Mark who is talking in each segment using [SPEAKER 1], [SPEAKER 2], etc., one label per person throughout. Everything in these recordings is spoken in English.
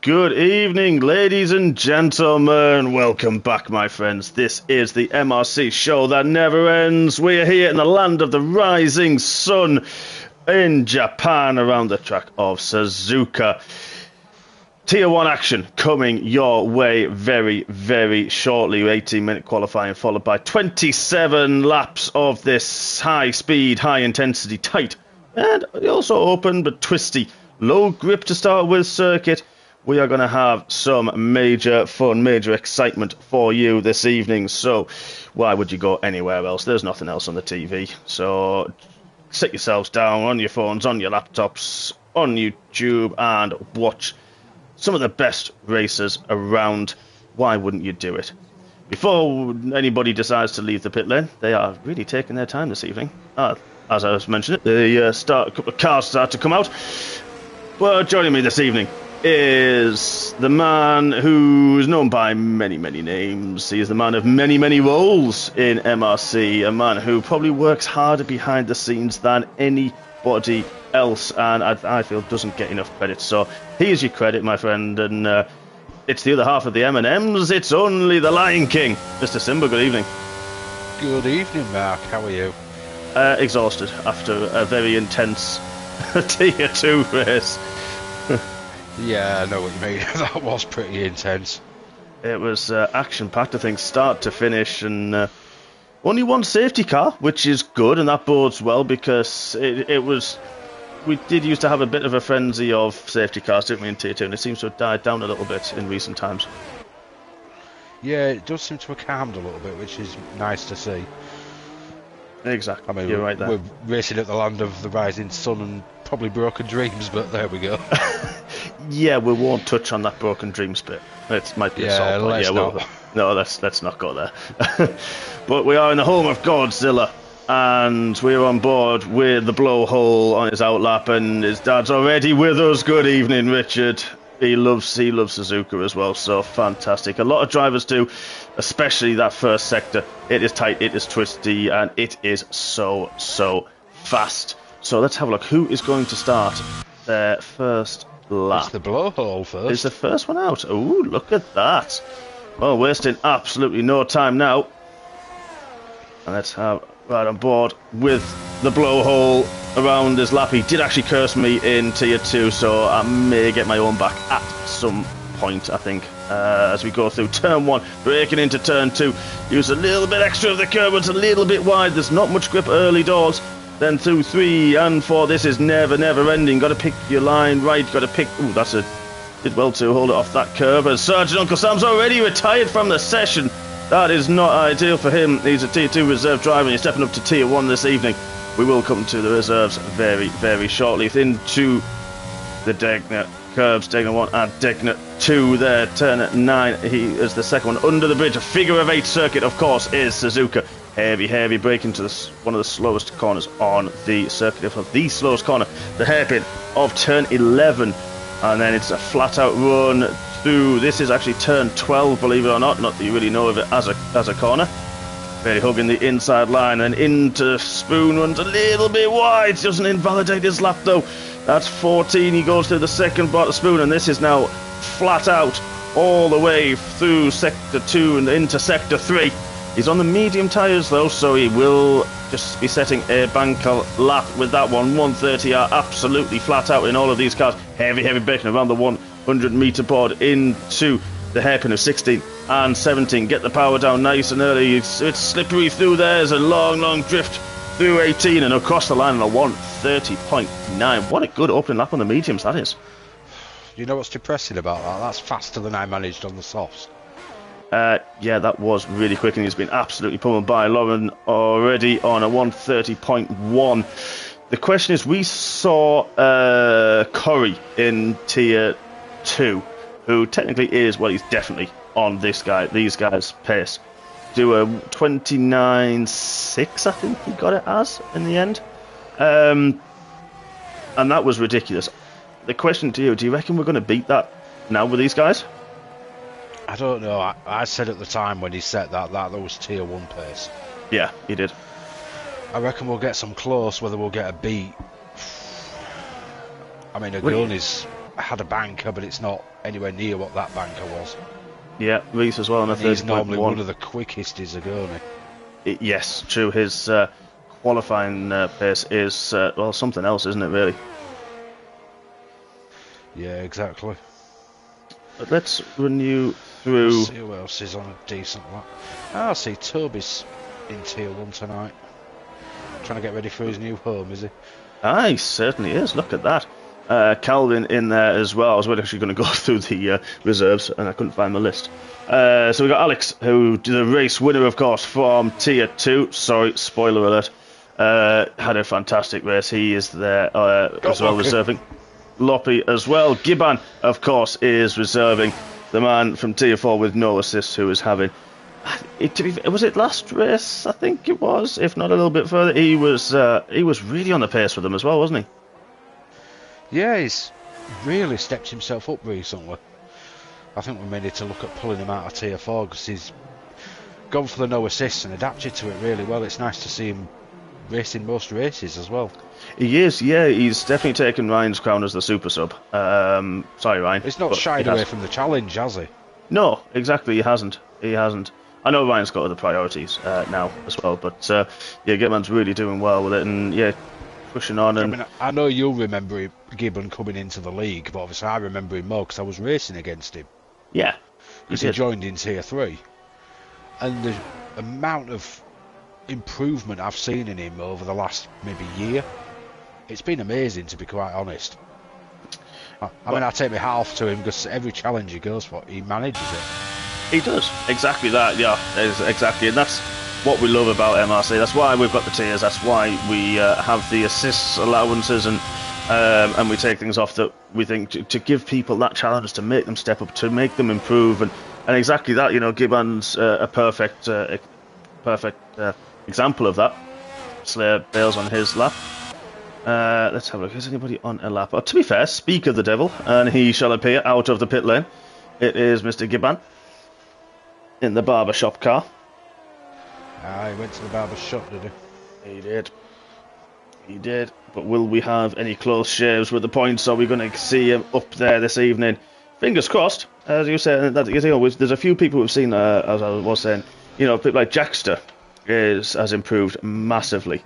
[SPEAKER 1] Good evening, ladies and gentlemen. Welcome back, my friends. This is the MRC show that never ends. We are here in the land of the rising sun in Japan around the track of Suzuka. Tier 1 action coming your way very, very shortly. 18-minute qualifying followed by 27 laps of this high-speed, high-intensity, tight, and also open but twisty, low grip to start with circuit. We are going to have some major fun, major excitement for you this evening. So why would you go anywhere else? There's nothing else on the TV. So sit yourselves down on your phones, on your laptops, on YouTube, and watch some of the best racers around. Why wouldn't you do it? Before anybody decides to leave the pit lane, they are really taking their time this evening. As I was mentioning, a couple of cars start to come out. Well, joining me this evening is the man who is known by many, many names. He is the man of many, many roles in MRC, a man who probably works harder behind the scenes than anybody else, and I feel doesn't get enough credit. So here's your credit, my friend, and it's the other half of the M&Ms. It's only the Lion King, Mr. Simba. Good evening.
[SPEAKER 2] Good evening, Mark. How are you?
[SPEAKER 1] Exhausted after a very intense Tier 2 race.
[SPEAKER 2] Yeah, I know what you mean. That was pretty intense.
[SPEAKER 1] It was action-packed, I think, start to finish, and only one safety car, which is good, and that bodes well, because we did used to have a bit of a frenzy of safety cars, didn't we, in Tier 2, and it seems to have died down a little bit in recent times.
[SPEAKER 2] Yeah, it does seem to have calmed a little bit, which is nice to see.
[SPEAKER 1] Exactly,
[SPEAKER 2] I mean,
[SPEAKER 1] you're right there.
[SPEAKER 2] We're racing at the land of the rising sun and probably broken dreams, but there we go.
[SPEAKER 1] Yeah, we won't touch on that broken dreams bit. It might be a salt point. Let's not go there. But we are in the home of Godzilla, and we're on board with the blowhole on his outlap, and his dad's already with us. Good evening, Richard. He loves Suzuka as well, so fantastic. A lot of drivers do, especially that first sector. It is tight, it is twisty, and it is so fast. So let's have a look. Who is going to start their first lap?
[SPEAKER 2] It's the blowhole first.
[SPEAKER 1] Is the first one out? Ooh, look at that. Well, wasting absolutely no time now. And let's have right on board with the blowhole around his lap. He did actually curse me in Tier 2, so I may get my own back at some point, I think. As we go through Turn 1, breaking into Turn 2. Use a little bit extra of the curb, it's a little bit wide. There's not much grip early doors. Then through 3 and 4, this is never ending. Got to pick your line right, got to pick... Ooh, did well to hold it off that curve. And Sergeant Uncle Sam's already retired from the session. That is not ideal for him. He's a Tier 2 reserve driver, and he's stepping up to Tier 1 this evening. We will come to the reserves very, very shortly. Into the Degner curbs, Degner 1 and Degner 2 there. Turn 9, he is the second one under the bridge. A figure of 8 circuit, of course, is Suzuka. Heavy break into one of the slowest corners on the circuit. If not the slowest corner, the hairpin of Turn 11. And then it's a flat-out run through. This is actually Turn 12, believe it or not. Not that you really know of it as a corner. Very hugging the inside line, and into Spoon, runs a little bit wide. Doesn't invalidate his lap, though. That's 14. He goes through the second part of Spoon, and this is now flat out all the way through Sector 2 and into Sector 3. He's on the medium tyres, though, so he will just be setting a banker lap with that one. 130 are absolutely flat out in all of these cars. Heavy braking around the 100-metre board into the hairpin of 16 and 17. Get the power down nice and early. It's slippery through there. There's a long drift through 18 and across the line on a 130.9. What a good opening lap on the mediums that is.
[SPEAKER 2] You know what's depressing about that? That's faster than I managed on the softs.
[SPEAKER 1] Yeah, that was really quick, and he's been absolutely pummeled by Lauren already on a 130.1. The question is, we saw Corey in Tier 2, who technically is, well, he's definitely on these guys' pace. Do a 29.6, I think he got it as, in the end. And that was ridiculous. The question to you, do you reckon we're going to beat that now with these guys?
[SPEAKER 2] I don't know. I said at the time when he set that was Tier 1 pace.
[SPEAKER 1] Yeah, he did.
[SPEAKER 2] I reckon we'll get some close, whether we'll get a beat. I mean, a gun is had a banker, but it's not anywhere near what that banker was.
[SPEAKER 1] Yeah, Reese as well on a 30.1.
[SPEAKER 2] He's normally one of the quickest is a gurney.
[SPEAKER 1] Yes, true. His qualifying pace is, well, something else, isn't it, really?
[SPEAKER 2] Yeah, exactly.
[SPEAKER 1] But let's run you through...
[SPEAKER 2] Let's see who else is on a decent lap. I see Toby's in Tier 1 tonight. Trying to get ready for his new home, is he?
[SPEAKER 1] He certainly is. Look at that. Calvin in there as well. I was actually going to go through the reserves, and I couldn't find the list. So we got Alex, who the race winner, of course, from Tier 2. Sorry, spoiler alert. Had a fantastic race. He is there as well, reserving. Loppy as well. Gibbon, of course, is reserving. The man from Tier 4 with no assist, who is having... was it last race? I think it was, if not a little bit further. He was really on the pace with them as well, wasn't he?
[SPEAKER 2] Yeah, he's really stepped himself up recently. I think we may need to look at pulling him out of Tier 4 because he's gone for the no assists and adapted to it really well. It's nice to see him racing most races as well.
[SPEAKER 1] He is, yeah. He's definitely taken Ryan's crown as the super sub. Sorry, Ryan.
[SPEAKER 2] He's not shied away from the challenge, has he?
[SPEAKER 1] No, exactly. He hasn't. I know Ryan's got other priorities now as well, but yeah, Gitman's really doing well with it, and yeah, pushing on. And
[SPEAKER 2] I mean, I know you'll remember Gibbon coming into the league, but obviously I remember him more because I was racing against him.
[SPEAKER 1] Yeah,
[SPEAKER 2] because he joined in Tier 3, and the amount of improvement I've seen in him over the last maybe year, it's been amazing, to be quite honest. I mean, I take my hat off to him because every challenge he goes for, he manages it.
[SPEAKER 1] He does exactly that, yeah, exactly, and that's what we love about MRC. That's why we've got the tiers. That's why we have the assists allowances, and we take things off that we think to give people that challenge, to make them step up, to make them improve, and exactly that. You know, Gibbon's a perfect example of that. Slayer bails on his lap. Let's have a look. Is anybody on a lap? Oh, to be fair, speak of the devil, and he shall appear out of the pit lane. It is Mr. Gibbon in the barber shop car.
[SPEAKER 2] He went to the barber shop, did he?
[SPEAKER 1] He did. But will we have any close shaves with the points? Are we going to see him up there this evening? Fingers crossed. As you said, there's a few people who've seen, as I was saying, you know, people like Jackster has improved massively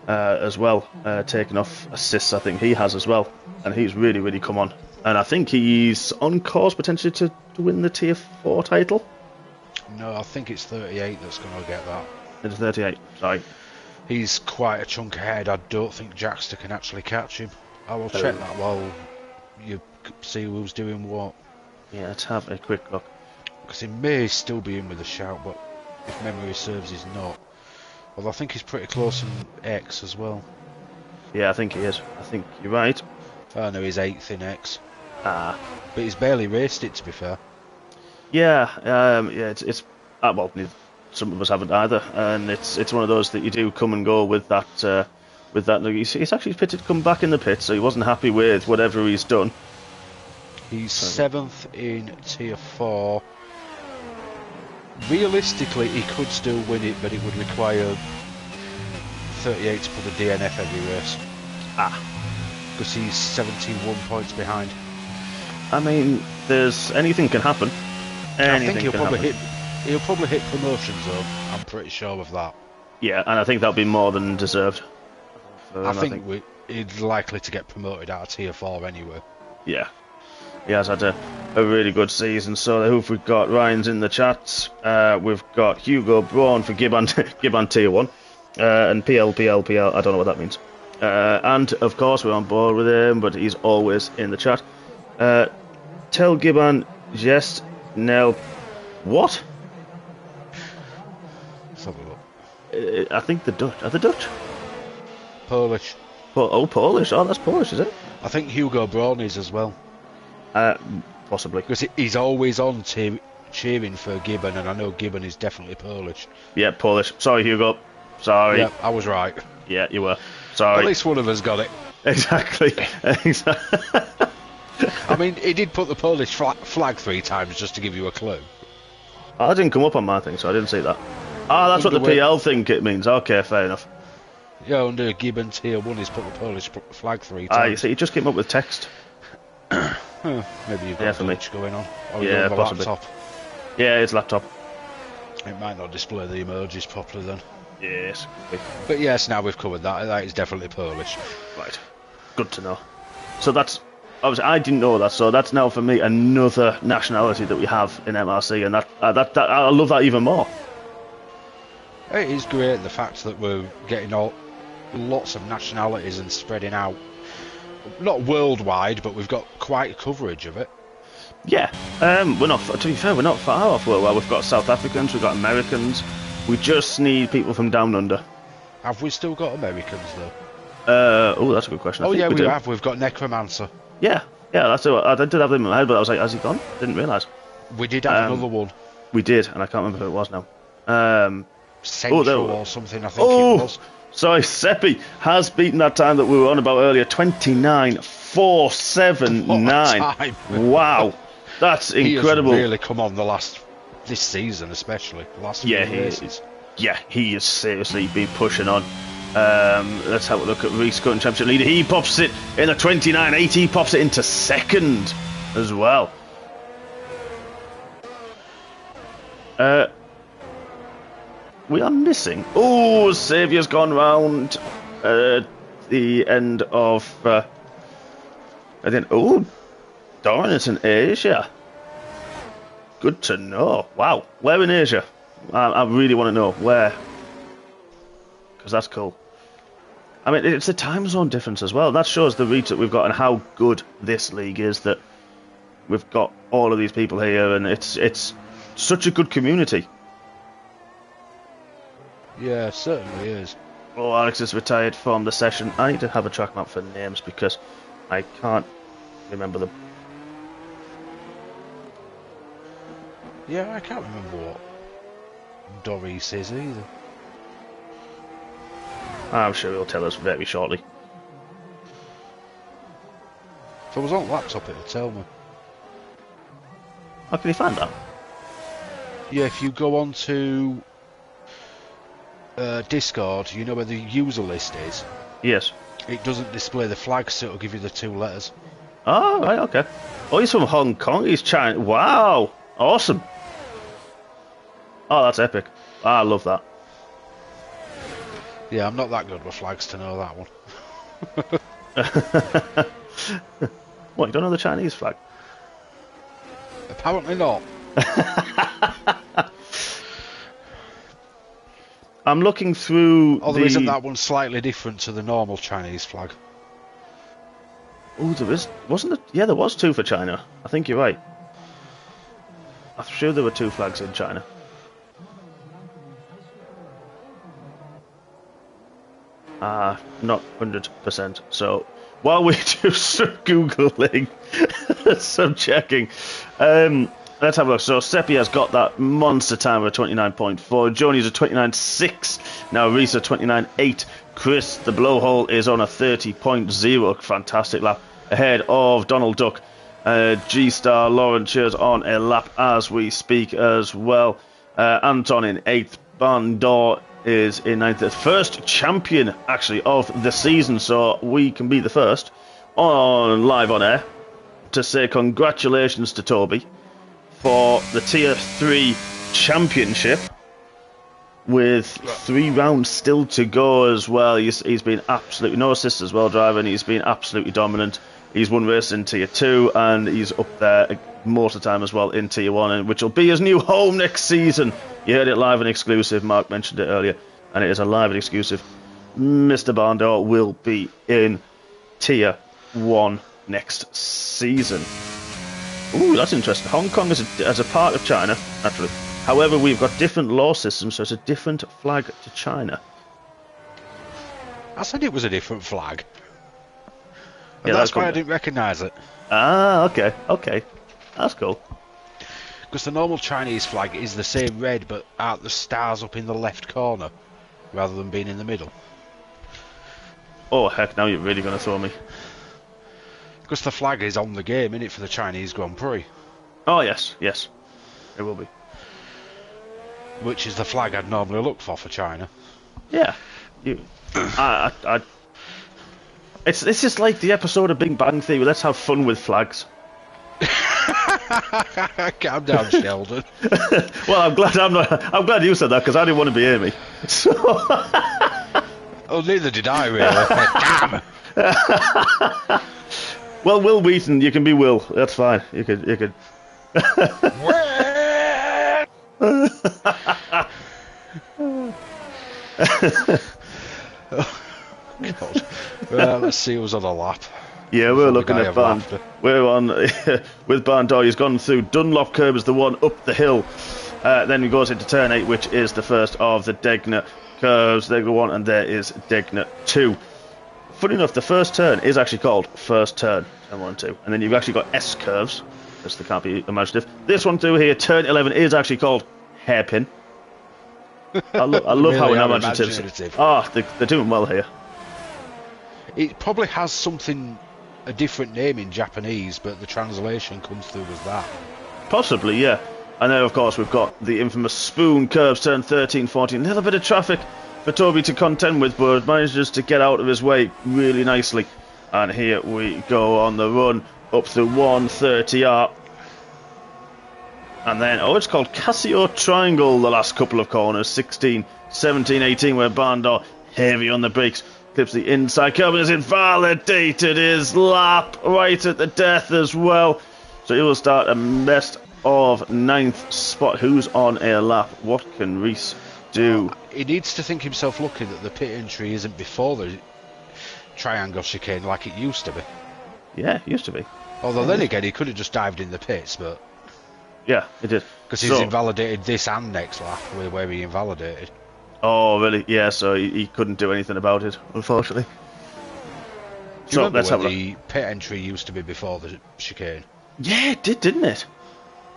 [SPEAKER 1] as well, taking off assists. I think he has as well, and he's really, really come on. And I think he's on course potentially to win the Tier 4 title.
[SPEAKER 2] No, I think it's 38 that's going to get that.
[SPEAKER 1] It's 38, sorry.
[SPEAKER 2] He's quite a chunk ahead. I don't think Jackster can actually catch him. I will check that while you see who's doing what.
[SPEAKER 1] Yeah, let's have a quick look.
[SPEAKER 2] Because he may still be in with a shout, but if memory serves, he's not. Although I think he's pretty close in X as well.
[SPEAKER 1] Yeah, I think he is. I think you're right.
[SPEAKER 2] Oh no, he's 8th in X.
[SPEAKER 1] But
[SPEAKER 2] he's barely raced it, to be fair.
[SPEAKER 1] Yeah, it's well, some of us haven't either, and it's one of those that you do come and go with that. He's actually pitted to come back in the pit, so he wasn't happy with whatever he's done.
[SPEAKER 2] He's 7th in Tier 4. Realistically, he could still win it, but it would require 38 to put a DNF every race. Because he's 71 points behind.
[SPEAKER 1] I mean, anything can happen.
[SPEAKER 2] I think he'll probably hit promotion zone. I'm pretty sure of that.
[SPEAKER 1] Yeah, and I think that'll be more than deserved.
[SPEAKER 2] I think he's likely to get promoted out of Tier 4 anyway.
[SPEAKER 1] Yeah. He has had a really good season. So who've we got? Ryan's in the chat. We've got Hugo Braun for Gibbon Tier 1. And PL, I don't know what that means. And of course we're on board with him, but he's always in the chat. Tell Gibbon, yes, Nell. What?
[SPEAKER 2] Let's have a look.
[SPEAKER 1] I think the Dutch. Are the Dutch?
[SPEAKER 2] Polish.
[SPEAKER 1] Polish. Oh, that's Polish, is it?
[SPEAKER 2] I think Hugo Braun is as well.
[SPEAKER 1] Possibly.
[SPEAKER 2] Because he's always on cheering for Gibbon, and I know Gibbon is definitely Polish.
[SPEAKER 1] Yeah, Polish. Sorry, Hugo. Sorry.
[SPEAKER 2] Yeah, I was right.
[SPEAKER 1] Yeah, you were. Sorry.
[SPEAKER 2] At least one of us got it.
[SPEAKER 1] Exactly.
[SPEAKER 2] I mean, he did put the Polish flag 3 times just to give you a clue.
[SPEAKER 1] Oh, that didn't come up on my thing, so I didn't see that. That's what the PL thing it means. Okay, fair enough.
[SPEAKER 2] Yeah, under Gibbon Tier 1, he's put the Polish flag 3 times.
[SPEAKER 1] You see, he just came up with text.
[SPEAKER 2] Maybe you've
[SPEAKER 1] Yeah,
[SPEAKER 2] got
[SPEAKER 1] for
[SPEAKER 2] a
[SPEAKER 1] me.
[SPEAKER 2] glitch going on. Or
[SPEAKER 1] Yeah,
[SPEAKER 2] you're on the
[SPEAKER 1] possibly.
[SPEAKER 2] laptop.
[SPEAKER 1] Yeah, it's laptop.
[SPEAKER 2] It might not display the emojis properly then.
[SPEAKER 1] Yes. Okay.
[SPEAKER 2] But yes, now we've covered that. That is definitely Polish.
[SPEAKER 1] Right. Good to know. So that's obviously I didn't know that. So that's now for me another nationality that we have in MRC, and that I love that even more.
[SPEAKER 2] It is great the fact that we're getting lots of nationalities and spreading out. Not worldwide, but we've got quite coverage of it.
[SPEAKER 1] Yeah. We're not. To be fair, we're not far off worldwide. We've got South Africans. We've got Americans. We just need people from down under.
[SPEAKER 2] Have we still got Americans though?
[SPEAKER 1] Oh, that's a good question.
[SPEAKER 2] Oh yeah, we
[SPEAKER 1] do.
[SPEAKER 2] have. We've got Necromancer.
[SPEAKER 1] Yeah, that's it. I did have them in my head, but I was like, has he gone? Didn't realise.
[SPEAKER 2] We did have another one.
[SPEAKER 1] We did, and I can't remember who it was now.
[SPEAKER 2] Central or something, I think it was.
[SPEAKER 1] Sorry, Seppi has beaten that time that we were on about earlier. 29.479. Wow, that's incredible.
[SPEAKER 2] He has really come on this season, especially the last few races.
[SPEAKER 1] He has seriously been pushing on. Let's have a look at Reese current championship leader. He pops it in a 29.8. He pops it into second as well. We are missing. Oh, Saviour's gone round the end of. I think. Oh, Doran in Asia. Good to know. Wow, where in Asia? I really want to know where, because that's cool. I mean, it's the time zone difference as well. That shows the reach that we've got and how good this league is. That we've got all of these people here, and it's such a good community.
[SPEAKER 2] Yeah, it certainly is.
[SPEAKER 1] Oh, Alex is retired from the session. I need to have a track map for names because I can't remember them.
[SPEAKER 2] Yeah, I can't remember what Doris is either.
[SPEAKER 1] I'm sure he'll tell us very shortly.
[SPEAKER 2] If I was on laptop, it'll tell me.
[SPEAKER 1] How can you find that?
[SPEAKER 2] Yeah, if you go on to Discord, you know where the user list is?
[SPEAKER 1] Yes.
[SPEAKER 2] It doesn't display the flag, so it'll give you the 2 letters.
[SPEAKER 1] Oh, right, okay. Oh, he's from Hong Kong. He's China. Wow. Awesome. Oh, that's epic. I love that.
[SPEAKER 2] Yeah, I'm not that good with flags to know that one.
[SPEAKER 1] What, you don't know the Chinese flag?
[SPEAKER 2] Apparently not.
[SPEAKER 1] I'm looking through
[SPEAKER 2] Although isn't that one slightly different to the normal Chinese flag?
[SPEAKER 1] Oh, there is... Wasn't it? Yeah, there was 2 for China. I think you're right. I'm sure there were 2 flags in China. Not 100%. So, while we do some Googling, some checking, let's have a look. So, Seppi has got that monster time of 29.4. Joni's a 29.6. Now, Reese a 29.8. Chris, the blowhole, is on a 30.0. Fantastic lap. Ahead of Donald Duck. G-Star Lauren Cheers on a lap as we speak as well. Anton in 8th. Bandor is in 9th. The first champion, actually, of the season. So we can be the first live on air to say congratulations to Toby for the Tier 3 championship with 3 rounds still to go as well. He's been absolutely no assists as well driving. He's been absolutely dominant. He's won races in Tier 2 and he's up there most of the time as well in Tier 1, which will be his new home next season. You heard it live and exclusive. Mark mentioned it earlier, and it is a live and exclusive. Mr. Bandor will be in Tier 1 next season. Ooh, that's interesting. Hong Kong as a part of China, naturally. However, we've got different law systems, so it's a different flag to China.
[SPEAKER 2] I said it was a different flag. And
[SPEAKER 1] Yeah,
[SPEAKER 2] that's why I didn't recognise it.
[SPEAKER 1] Ah, okay. That's cool.
[SPEAKER 2] Because the normal Chinese flag is the same red, but aren't the stars up in the left corner, rather than being in the middle?
[SPEAKER 1] Oh, heck, now you're really going to throw me.
[SPEAKER 2] Because the flag is on the game, innit, for the Chinese Grand Prix.
[SPEAKER 1] Oh, yes, it will be.
[SPEAKER 2] Which is the flag I'd normally look for China.
[SPEAKER 1] Yeah. It's just like the episode of Big Bang Theory. Let's have fun with flags.
[SPEAKER 2] Calm down, Sheldon.
[SPEAKER 1] Well, I'm glad I'm glad you said that because I didn't want to be Amy. So.
[SPEAKER 2] Oh, neither did I really. Damn.
[SPEAKER 1] Well, Will Wheaton, you can be Will. That's fine. You could.
[SPEAKER 2] Oh, God. Let's see who's on the lap.
[SPEAKER 1] Yeah, we're looking at Barn. We're on with Barndor. He's gone through Dunlop curb is the one up the hill. Then he goes into turn 8, which is the first of the Degner curves. There go 1, and there is Degner 2. Funny enough, the first turn is actually called first turn, turn 1 and 2. And then you've actually got S curves, because they can't be imaginative. This one through here, turn 11, is actually called hairpin. I love
[SPEAKER 2] Really
[SPEAKER 1] how imaginative. They're doing well here.
[SPEAKER 2] It probably has a different name in Japanese, but the translation comes through as that.
[SPEAKER 1] Possibly, yeah. And then, of course, we've got the infamous spoon curves, turn 13, 14. A little bit of traffic for Toby to contend with, but manages to get out of his way really nicely. And here we go on the run up through 130R. And then, it's called Casio Triangle, the last couple of corners, 16, 17, 18, where Barndor, heavy on the brakes, clips the inside curve and has invalidated his lap right at the death as well. So he will start a best of 9th spot. Who's on a lap? What can Reese do?
[SPEAKER 2] He needs to think himself lucky that the pit entry isn't before the triangle chicane like it used to be.
[SPEAKER 1] Yeah, it used to be.
[SPEAKER 2] Although then again, he could have just dived in the pits, but...
[SPEAKER 1] Yeah, it did.
[SPEAKER 2] Because he's invalidated this and next lap, where he invalidated.
[SPEAKER 1] Oh, really? Yeah, so he couldn't do anything about it, unfortunately.
[SPEAKER 2] Do you remember where the pit entry used to be before the chicane?
[SPEAKER 1] Yeah, it did, didn't it?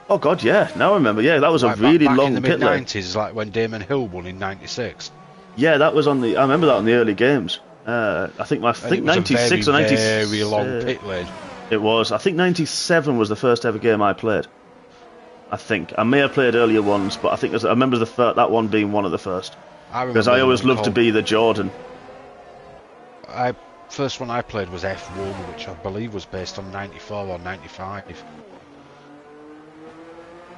[SPEAKER 1] Oh, God, yeah. Now I remember. Yeah, that was a really long pit lane.
[SPEAKER 2] Back in the mid-90s, like when Damon Hill won in 96.
[SPEAKER 1] Yeah, that was on the... I remember that on the early games. I think 96 or 97.
[SPEAKER 2] Very long pit lane.
[SPEAKER 1] It was. I think 97 was the first ever game I played. I think. I may have played earlier ones, but I think I remember that one being one of the first. Because I always loved to be the Jordan.
[SPEAKER 2] First one I played was F1, which I believe was based on 94 or 95.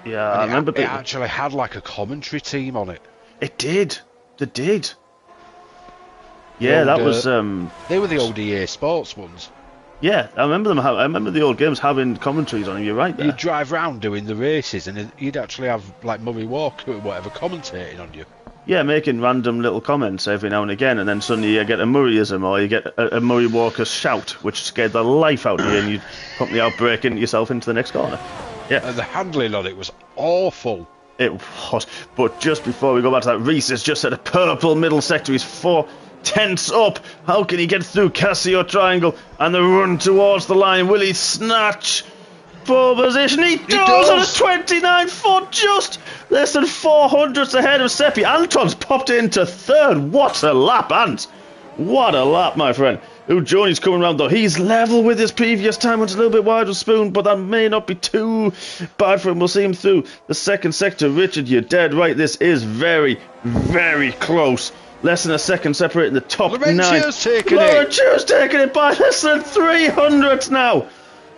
[SPEAKER 1] Yeah, I remember.
[SPEAKER 2] It actually had like a commentary team on it.
[SPEAKER 1] It did. They did. Yeah, that was.
[SPEAKER 2] They were the old EA Sports ones.
[SPEAKER 1] Yeah, I remember them. I remember the old games having commentaries on them. You're right there.
[SPEAKER 2] You'd drive round doing the races, and you'd actually have like Murray Walker or whatever commentating on you.
[SPEAKER 1] Yeah, making random little comments every now and again, and then suddenly you get a Murrayism or you get a Murray Walker shout, which scared the life out of you, and you'd company out breaking yourself into the next corner. Yeah,
[SPEAKER 2] and the handling on it was awful.
[SPEAKER 1] It was. But just before we go back to that, Reese has just at a purple middle sector. He's 4/10 up. How can he get through Casio Triangle and the run towards the line? Will he snatch pole position? He does on a 29 foot, just less than 400ths ahead of Seppi. Anton's popped into 3rd. What a lap, Ant. What a lap, my friend. Johnny's coming around though. He's level with his previous time. It's a little bit wide with Spoon, but that may not be too bad for him. We'll see him through the 2nd sector. Richard, you're dead right. This is very, very close. Less than a second separating the top 9.
[SPEAKER 2] Laurentio's taking
[SPEAKER 1] it by less than 300 now.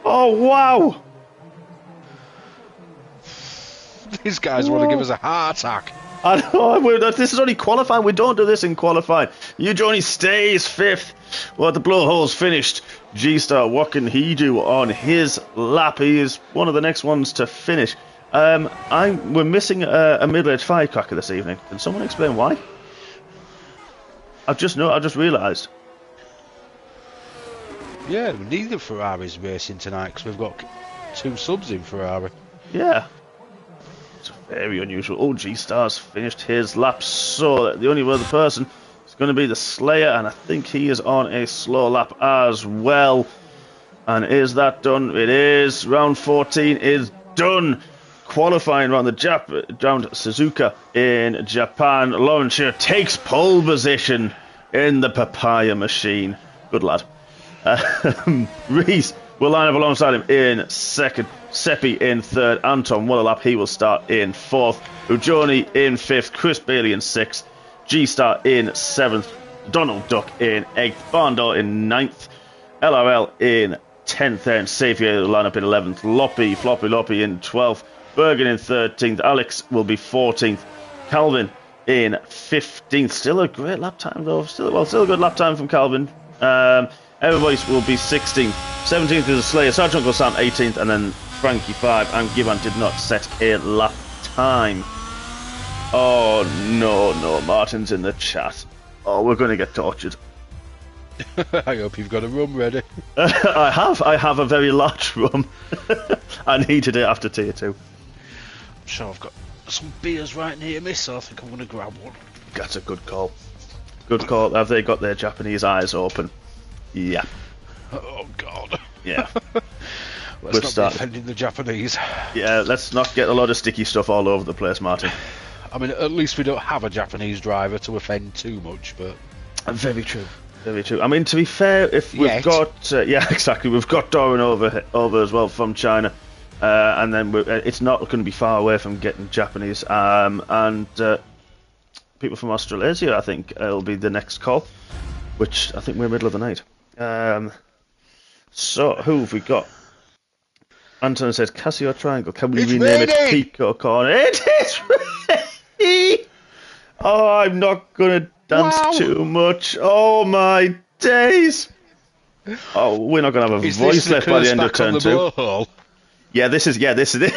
[SPEAKER 1] Oh, wow.
[SPEAKER 2] These guys want to give us a heart attack.
[SPEAKER 1] I know, this is only qualifying. We don't do this in qualifying. Johnny stays 5th. Well, the blowhole's finished. G-Star, what can he do on his lap? He is one of the next ones to finish. We're missing a middle-aged firecracker this evening. Can someone explain why? I just realised.
[SPEAKER 2] Yeah, neither Ferrari's racing tonight because we've got 2 subs in Ferrari.
[SPEAKER 1] Yeah. It's very unusual. Oh, G-Star's finished his lap, so the only other person is going to be the Slayer, and I think he is on a slow lap as well. And is that done? It is. Round 14 is done. Qualifying around Suzuka in Japan. Laurentia takes pole position in the papaya machine. Good lad. Reese will line up alongside him in 2nd. Seppi in 3rd. Anton, what a lap. He will start in 4th. Ujoni in 5th. Chris Bailey in 6th. G-Star in 7th. Donald Duck in 8th. Barndor in 9th. LRL in 10th there, and Xavier will line up in 11th. Floppy in 12th. Bergen in 13th. Alex will be 14th. Calvin in 15th. Still a great lap time though. Still a good lap time from Calvin. Everybody's will be 16th. 17th is a Slayer. Sergeant Uncle Sam 18th, and then Frankie 5. And Gibbon did not set a lap time. Oh no, Martin's in the chat. Oh, we're going to get tortured.
[SPEAKER 2] I hope you've got a rum ready.
[SPEAKER 1] I have a very large rum. I needed it after tier 2.
[SPEAKER 2] I'm sure I've got some beers right near me, so I think I'm going to grab one.
[SPEAKER 1] That's a good call. Good call. Have they got their Japanese eyes open? Yeah.
[SPEAKER 2] Oh God.
[SPEAKER 1] Yeah.
[SPEAKER 2] Let's not be offending the Japanese.
[SPEAKER 1] Yeah, let's not get a lot of sticky stuff all over the place, Martin.
[SPEAKER 2] I mean, at least we don't have a Japanese driver to offend too much, but...
[SPEAKER 1] Very true. Very true. I mean, to be fair, if we've got... yeah, exactly. We've got Doran over as well from China. And then it's not going to be far away from getting Japanese. And people from Australasia, I think, will be the next call. Which I think we're middle of the night. So, who have we got? Anton says, Casio Triangle. Can we rename it Pico Corner? It is ready! Oh, I'm not going to dance too much. Oh, my days! Oh, we're not going to have a voice left by the end of turn 2. Yeah, this is it.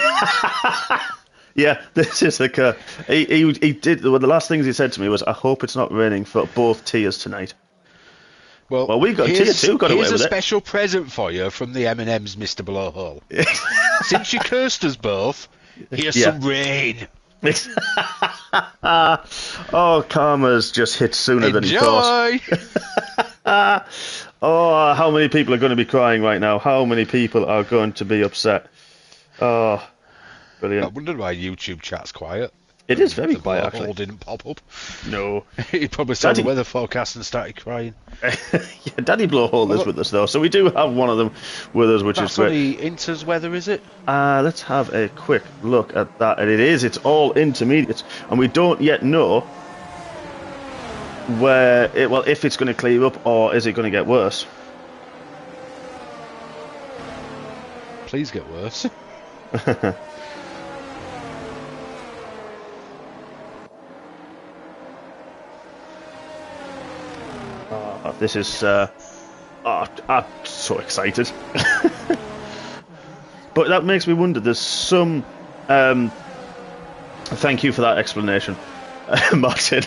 [SPEAKER 1] Yeah, this is the curve. He did. One of the last things he said to me was, I hope it's not raining for both tiers tonight. Well, we got tier 2 got away with it.
[SPEAKER 2] Here's a special present for you from the M&M's, Mr. Blowhole. Since you cursed us both, here's some rain.
[SPEAKER 1] Oh, karma's just hit sooner than he thought. Oh, how many people are going to be crying right now? How many people are going to be upset? Oh, brilliant.
[SPEAKER 2] I wondered why YouTube chat's quiet.
[SPEAKER 1] It is very quiet, actually.
[SPEAKER 2] The didn't pop up.
[SPEAKER 1] No.
[SPEAKER 2] He probably saw the weather forecast and started crying.
[SPEAKER 1] Yeah, Daddy Blowhole is with us, though, so we do have one of them with us, which is great.
[SPEAKER 2] That's the Inter's weather, is it?
[SPEAKER 1] Let's have a quick look at that. And it's all intermediates, and we don't yet know if it's going to clear up, or is it going to get worse?
[SPEAKER 2] Please get worse.
[SPEAKER 1] This is I'm so excited. But that makes me wonder, there's some thank you for that explanation, Martin.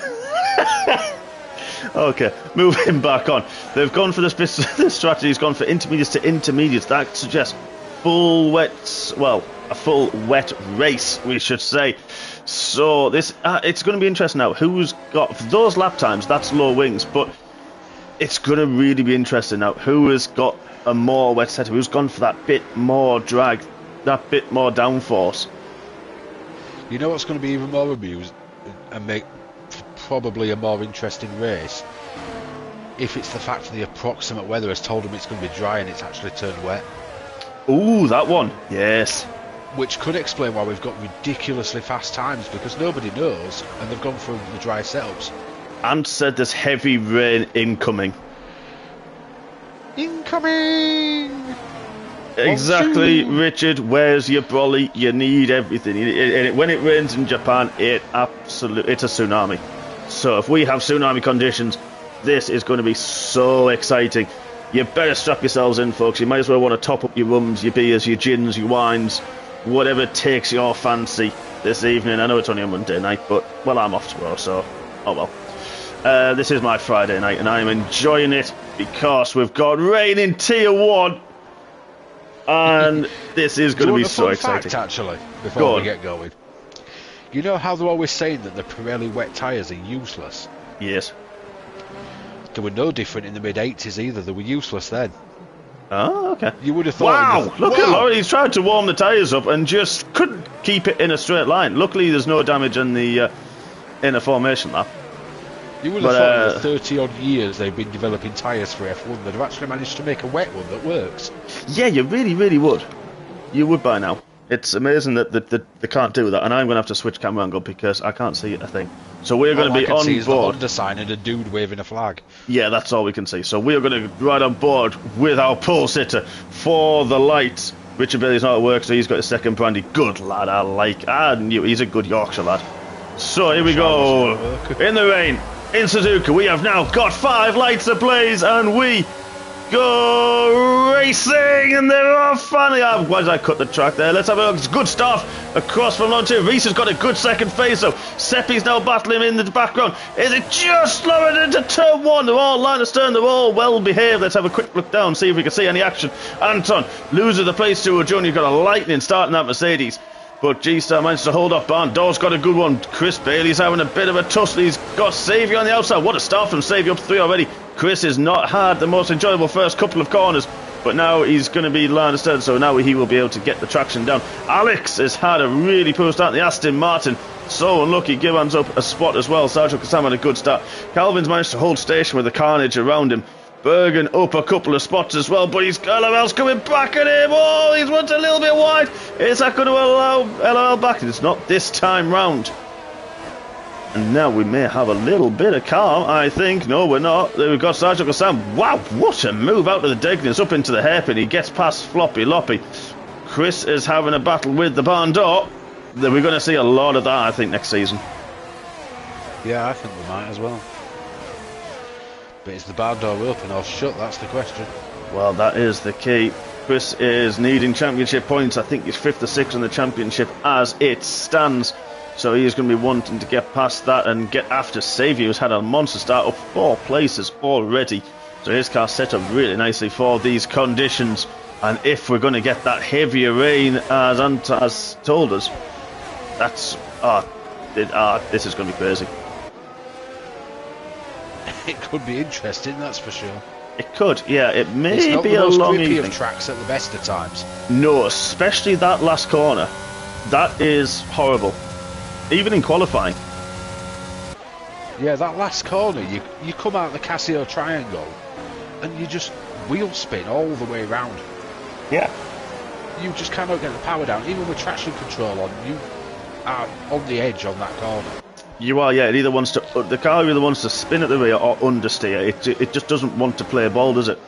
[SPEAKER 1] Okay, moving back on. They've gone for this strategy's gone for intermediates to intermediates. That suggests a full wet race, we should say. So this it's going to be interesting now. Who's got, for those lap times, that's low wings, but it's going to really be interesting now. Who has got a more wet setup? Who's gone for that bit more drag, that bit more downforce?
[SPEAKER 2] You know what's going to be even more amused and make probably a more interesting race? If it's the fact that the approximate weather has told them it's going to be dry and it's actually turned wet.
[SPEAKER 1] Ooh, that one. Yes.
[SPEAKER 2] Which could explain why we've got ridiculously fast times, because nobody knows and they've gone for the dry setups.
[SPEAKER 1] And said there's heavy rain incoming.
[SPEAKER 2] Incoming!
[SPEAKER 1] Exactly, Richard. Where's your brolly? You need everything. When it rains in Japan, it's a tsunami. So if we have tsunami conditions, this is going to be so exciting. You better strap yourselves in, folks. You might as well want to top up your rums, your beers, your gins, your wines, whatever takes your fancy this evening. I know it's only a Monday night, but, well, I'm off tomorrow, so, oh well. This is my Friday night, and I'm enjoying it because we've got rain in Tier 1, and this is going to be so exciting.
[SPEAKER 2] Fact, actually, before we get going. You know how they're always saying that the Pirelli wet tyres are useless?
[SPEAKER 1] Yes.
[SPEAKER 2] They were no different in the mid-80s either. They were useless then.
[SPEAKER 1] Oh, okay.
[SPEAKER 2] You would have thought...
[SPEAKER 1] Wow! Look at Laurie. He's tried to warm the tyres up and just couldn't keep it in a straight line. Luckily, there's no damage in the inner formation lap.
[SPEAKER 2] You would have thought in the 30-odd years they've been developing tyres for F1, they'd have actually managed to make a wet one that works.
[SPEAKER 1] Yeah, you really, really would. You would by now. It's amazing that they can't do that, and I'm going to have to switch camera angle because I can't see a thing. So we're going to be on
[SPEAKER 2] see is
[SPEAKER 1] board.
[SPEAKER 2] The Honda sign and a dude waving a flag.
[SPEAKER 1] Yeah, that's all we can see. So we're going to ride on board with our pole sitter for the lights. Richard Bailey's not at work, so he's got his second brandy. Good lad, I knew he's a good Yorkshire lad. So here we go. In the rain, in Suzuka, we have now got 5 lights ablaze, and we go racing, and they're off finally. Why did I cut the track there? Let's have a look. It's good stuff across from Lon 2. Reese has got a good second phase, though. Seppi's now battling in the background. Is it just slowing into turn 1? They're all line astern. They're all well behaved. Let's have a quick look down, see if we can see any action. Anton loses the place to a junior. Got a lightning starting that Mercedes. But G-Star managed to hold off Barn. Dawes got a good one. Chris Bailey's having a bit of a tussle. He's got Saviour on the outside. What a start from Saviour, up 3 already. Chris has not had the most enjoyable first couple of corners, but now he's going to be line astern, so now he will be able to get the traction down. Alex has had a really poor start in the Aston Martin. So unlucky. Gibbons up a spot as well. Sergio Kasam had a good start. Calvin's managed to hold station with the carnage around him. Bergen up a couple of spots as well, but he's LOL's coming back at him. Oh, he's went a little bit wide. Is that going to allow LOL back? It's not this time round. And now we may have a little bit of calm, I think. No, we're not. We've got Sergio Kasam. Wow, what a move out of the Degness up into the hairpin. He gets past Floppy Loppy. Chris is having a battle with the barn door. We're going to see a lot of that, I think, next season.
[SPEAKER 2] Yeah, I think we might as well. But is the barn door open or shut? That's the question.
[SPEAKER 1] Well, that is the key. Chris is needing championship points. I think he's 5th or 6th in the championship as it stands. So he is going to be wanting to get past that and get after Saviour, who's had a monster start, up 4 places already. So his car set up really nicely for these conditions. And if we're going to get that heavier rain, as Ant has told us, that's this is going to be crazy.
[SPEAKER 2] It could be interesting, that's for sure.
[SPEAKER 1] It could, yeah. It may
[SPEAKER 2] it's not
[SPEAKER 1] be
[SPEAKER 2] the
[SPEAKER 1] a
[SPEAKER 2] most
[SPEAKER 1] long
[SPEAKER 2] grippy
[SPEAKER 1] evening.
[SPEAKER 2] of tracks at the best of times.
[SPEAKER 1] No, especially that last corner. That is horrible. Even in qualifying.
[SPEAKER 2] Yeah, that last corner, you come out the Casio triangle and you just wheel spin all the way around.
[SPEAKER 1] Yeah.
[SPEAKER 2] You just cannot get the power down. Even with traction control on, you are on the edge on that corner.
[SPEAKER 1] You are, yeah. It either wants to, the car either wants to spin at the rear or understeer. It just doesn't want to play ball, does it?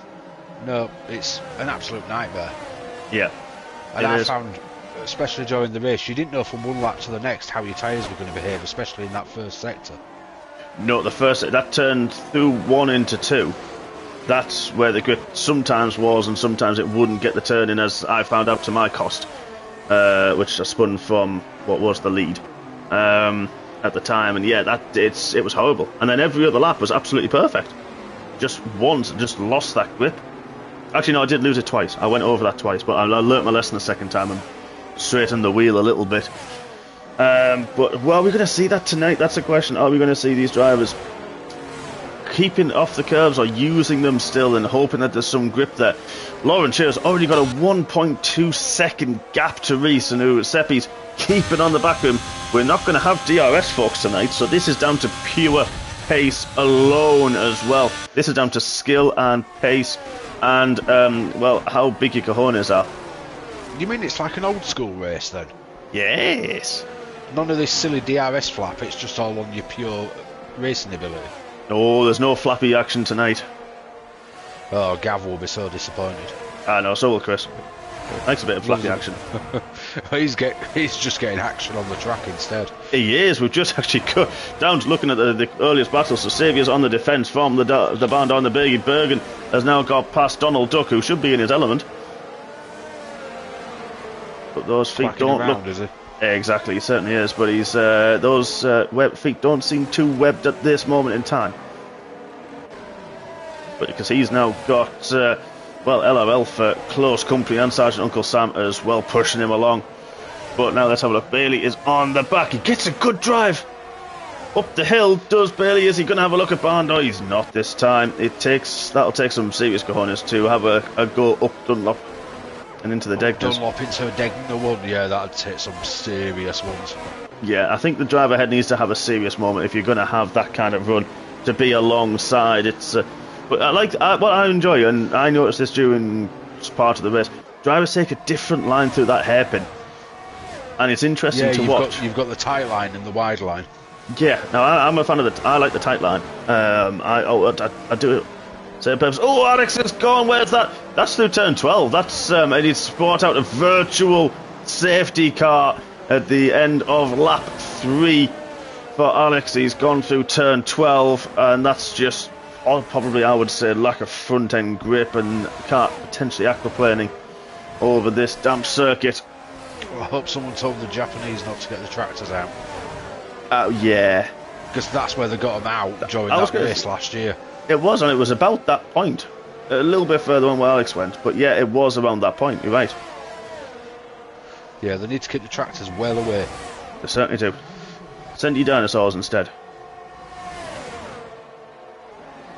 [SPEAKER 2] No, it's an absolute nightmare.
[SPEAKER 1] Yeah.
[SPEAKER 2] And I found, especially during the race, you didn't know from one lap to the next how your tyres were going to behave, especially in that first sector.
[SPEAKER 1] No, the first, that turned through 1 into 2. That's where the grip sometimes was, and sometimes it wouldn't get the turn in, as I found out to my cost, which I spun from what was the lead at the time. And yeah, it was horrible. And then every other lap was absolutely perfect. Just once, just lost that grip. Actually, no, I did lose it twice. I went over that twice, but I learnt my lesson the second time and straightened the wheel a little bit. But well, are we going to see that tonight? That's the question. Are we going to see these drivers keeping off the curves or using them still and hoping that there's some grip there? Lauren Shearer's already got a 1.2 second gap to Reese, and Seppi's keeping on the back of him. We're not going to have DRS folks tonight, so this is down to pure pace alone as well. This is down to skill and pace and well, how big your cojones are.
[SPEAKER 2] You mean it's like an old school race then?
[SPEAKER 1] Yes.
[SPEAKER 2] None of this silly DRS flap, it's just all on your pure racing ability.
[SPEAKER 1] Oh, there's no flappy action tonight.
[SPEAKER 2] Oh, Gav will be so disappointed.
[SPEAKER 1] I know, so will Chris. Likes a bit of flappy action.
[SPEAKER 2] He's just getting action on the track instead.
[SPEAKER 1] He is. We've just actually cut down to looking at the earliest battles. So Saviour's on the defence from the barn down the Bergie. Bergen has now got past Donald Duck, who should be in his element. But those feet don't look...
[SPEAKER 2] Is he?
[SPEAKER 1] Exactly, he certainly is. But he's those feet don't seem too webbed at this moment in time. But because he's now got... well, LRL for close company and Sergeant Uncle Sam as well, pushing him along. But now let's have a look. Bailey is on the back. He gets a good drive up the hill. Does Bailey? Is he going to have a look at Barn? No, he's not this time. That'll take some serious cojones to have a go up Dunlop and into the Degners.
[SPEAKER 2] Dunlop into a Degner one. Yeah, that'd take some serious ones.
[SPEAKER 1] Yeah, I think the driver ahead needs to have a serious moment if you're going to have that kind of run to be alongside. It's but I like what I enjoy, and I noticed this during part of the race. Drivers take a different line through that hairpin, and it's interesting to watch.
[SPEAKER 2] You've got the tight line and the wide line.
[SPEAKER 1] Yeah, no, I'm a fan of I like the tight line. I do it. Same purpose. Oh, Alex is gone. Where's that? That's through turn 12. That's and he's brought out a virtual safety car at the end of lap 3 for Alex. He's gone through turn 12, and that's just probably, I would say, lack of front end grip and car potentially aquaplaning over this damp circuit.
[SPEAKER 2] Well, I hope someone told the Japanese not to get the tractors out.
[SPEAKER 1] Oh yeah,
[SPEAKER 2] because that's where they got them out during that race last year.
[SPEAKER 1] It was, and it was about that point. A little bit further on where Alex went, but yeah, it was around that point, you're right.
[SPEAKER 2] Yeah, they need to keep the tractors well away.
[SPEAKER 1] They certainly do. Send your dinosaurs instead.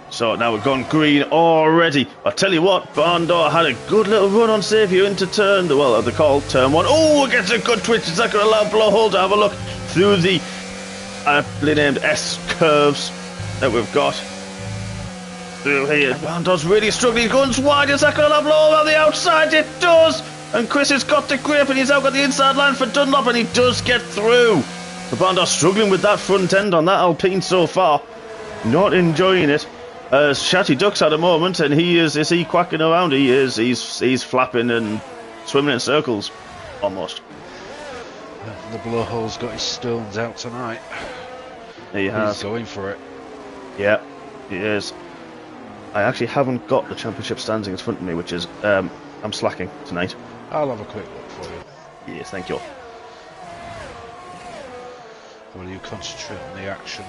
[SPEAKER 1] So now we've gone green already. I tell you what, Barndor had a good little run on Saviour into turn, well, the call, turn 1. Oh, it gets a good twitch. Is that going to allow Blowhole to have a look through the aptly named S curves that we've got through here? Barndor's really struggling. He's going wide. Is that going to allow Blowhole on the outside? It does. And Chris has got the grip, and he's now got the inside line for Dunlop, and he does get through. But Barndor's struggling with that front end on that Alpine so far. Not enjoying it. Shatty Duck's at a moment, and is he quacking around? He is. He's flapping and swimming in circles, almost.
[SPEAKER 2] The Blowhole's got his stones out tonight.
[SPEAKER 1] He has.
[SPEAKER 2] He's going for it.
[SPEAKER 1] Yeah, he is. I actually haven't got the championship standings in front of me, which is I'm slacking tonight.
[SPEAKER 2] I'll have a quick look for you.
[SPEAKER 1] Yes, thank you.
[SPEAKER 2] Will you concentrate on the action?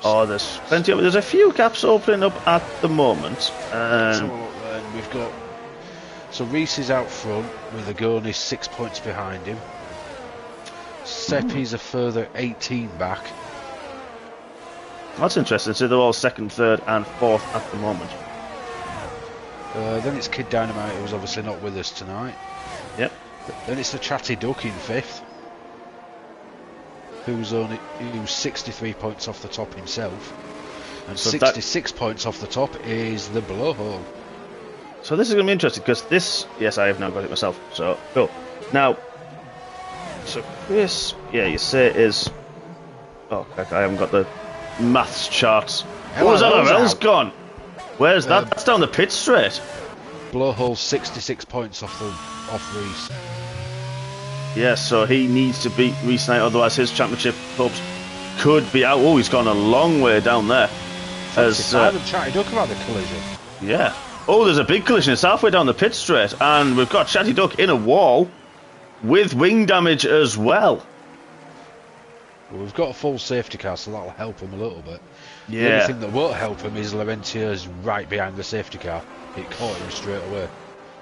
[SPEAKER 1] Oh, there's plenty of. There's a few gaps opening up at the moment.
[SPEAKER 2] So we've got. So Reese is out front with Agoni 6 points behind him. Seppi's a further 18 back.
[SPEAKER 1] That's interesting. So they're all second, third, and fourth at the moment.
[SPEAKER 2] Then it's Kid Dynamite, who's obviously not with us tonight.
[SPEAKER 1] Yep.
[SPEAKER 2] Then it's the Chatty Duck in fifth, who's 63 points off the top himself, and so 66 points off the top is the Blowhole.
[SPEAKER 1] So this is going to be interesting because this, yes, I have now got it myself. So cool. Now, so Chris, yeah, you say it is. Oh, I haven't got the maths charts. Oh, is LRL's gone? Where's that? That's down the pit straight.
[SPEAKER 2] Blowhole 66 points off Reese.
[SPEAKER 1] Yeah, so he needs to beat Reese Knight, otherwise his championship hopes could be out. Oh, he's gone a long way down there.
[SPEAKER 2] As I haven't chatted Duck about the collision.
[SPEAKER 1] Yeah. Oh, there's a big collision. It's halfway down the pit straight, and we've got Chatty Duck in a wall with wing damage as well.
[SPEAKER 2] Well, we've got a full safety car, so that'll help him a little bit.
[SPEAKER 1] Yeah.
[SPEAKER 2] The only thing that won't help him is Laurentia's right behind the safety car. It caught him straight away.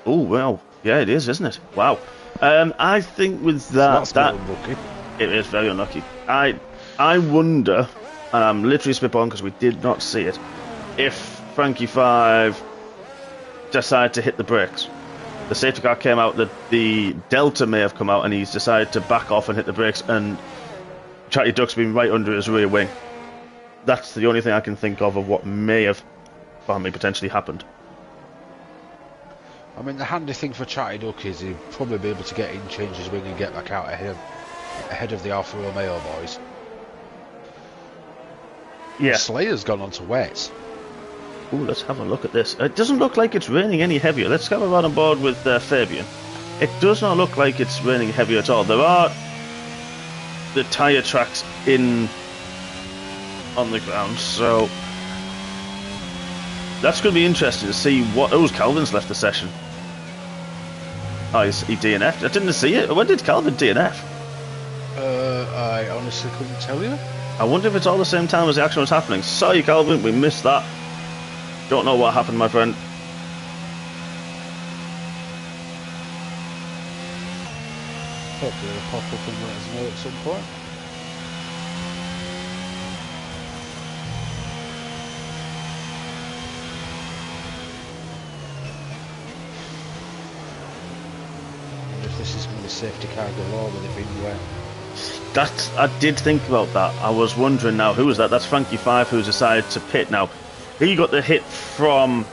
[SPEAKER 1] Oh, well, yeah, it is, isn't it? Wow. I think with that,
[SPEAKER 2] unlucky.
[SPEAKER 1] It is very unlucky. I wonder, and I'm literally spitballing because we did not see it, if Frankie 5 decided to hit the brakes. The safety car came out, the Delta may have come out, and he's decided to back off and hit the brakes, and Chatty Duck's been right under his rear wing. That's the only thing I can think of what may have potentially happened.
[SPEAKER 2] I mean, the handy thing for Chatty Duck is he'll probably be able to get in, change his wing and get back out ahead of the Alfa Romeo boys.
[SPEAKER 1] Yeah.
[SPEAKER 2] Slayer's gone on to wet.
[SPEAKER 1] Ooh, let's have a look at this. It doesn't look like it's raining any heavier. Let's go around on board with Fabian. It does not look like it's raining heavier at all. There are the tyre tracks on the ground, so that's going to be interesting to see what. Oh, Calvin's left the session. Oh, he DNF'd. I didn't see it. When did Calvin DNF?
[SPEAKER 2] I honestly couldn't tell you.
[SPEAKER 1] I wonder if it's all the same time as the action was happening. Sorry, Calvin, we missed that. Don't know what happened, my friend.
[SPEAKER 2] Hopefully they'll pop up and let us know at some point. If this is going to be safety car galore with it being wet.
[SPEAKER 1] I did think about that. I was wondering now, who was that? That's Frankie 5 who's decided to pit now. He got the hit from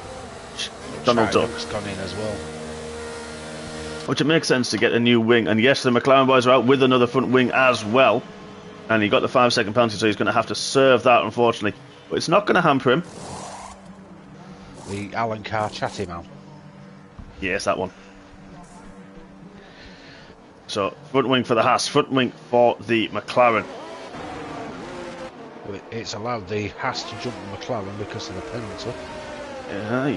[SPEAKER 1] Donald Duck.
[SPEAKER 2] Duck's gone in as well.
[SPEAKER 1] Which it makes sense to get a new wing. And yes, the McLaren boys are out with another front wing as well. And he got the 5-second penalty, so he's going to have to serve that, unfortunately. But it's not going to hamper him.
[SPEAKER 2] The Alan Carr chatty man.
[SPEAKER 1] Yes, that one. So, front wing for the Haas, front wing for the McLaren.
[SPEAKER 2] It's allowed the Haas to jump the McLaren because of the penalty.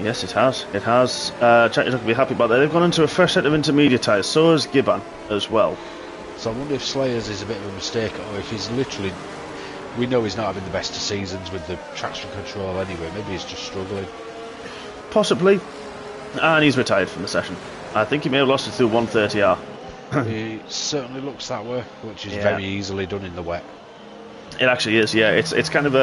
[SPEAKER 1] Yes, it has. It has. Chatty's not going to be happy about that. They've gone into a fresh set of intermediate tyres. So has Gibbon as well.
[SPEAKER 2] So I wonder if Slayers is a bit of a mistake, or if he's literally... We know he's not having the best of seasons with the traction control anyway. Maybe he's just struggling.
[SPEAKER 1] Possibly. And he's retired from the session. I think he may have lost it through 130R.
[SPEAKER 2] It certainly looks that way, which is very easily done in the wet.
[SPEAKER 1] It actually is, yeah. It's kind of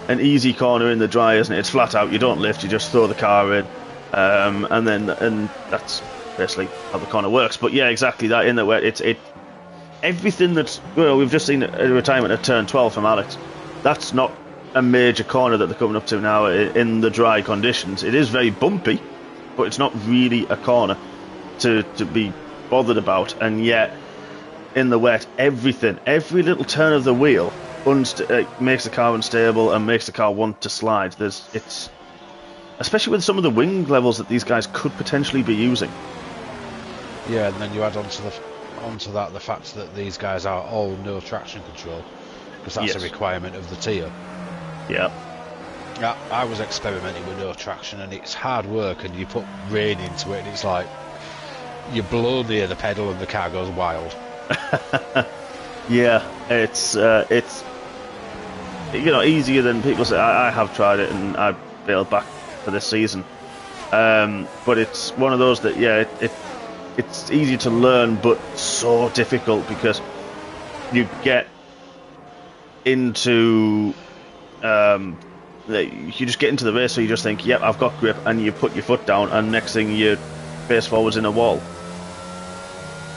[SPEAKER 1] an easy corner in the dry, isn't it? It's flat out. You don't lift. You just throw the car in, and that's basically how the corner works. But yeah, exactly that in the wet. It everything that's we've just seen a retirement at turn 12 from Alex. That's not a major corner that they're coming up to now in the dry conditions. It is very bumpy, but it's not really a corner to be bothered about. And yet in the wet, every little turn of the wheel makes the car unstable and makes the car want to slide. It's especially with some of the wing levels that these guys could potentially be using.
[SPEAKER 2] Yeah, and then you add onto that the fact that these guys are all no traction control, because that's a requirement of the tier.
[SPEAKER 1] Yeah.
[SPEAKER 2] Yeah, I was experimenting with no traction, and it's hard work, and you put rain into it, and it's like you blow near the pedal and the car goes wild.
[SPEAKER 1] Yeah, it's easier than people say. I have tried it and I bailed back for this season, but it's one of those that it's easy to learn but so difficult, because you get into you just get into the race, so you just think, yep, I've got grip, and you put your foot down, and next thing you're face forwards in a wall.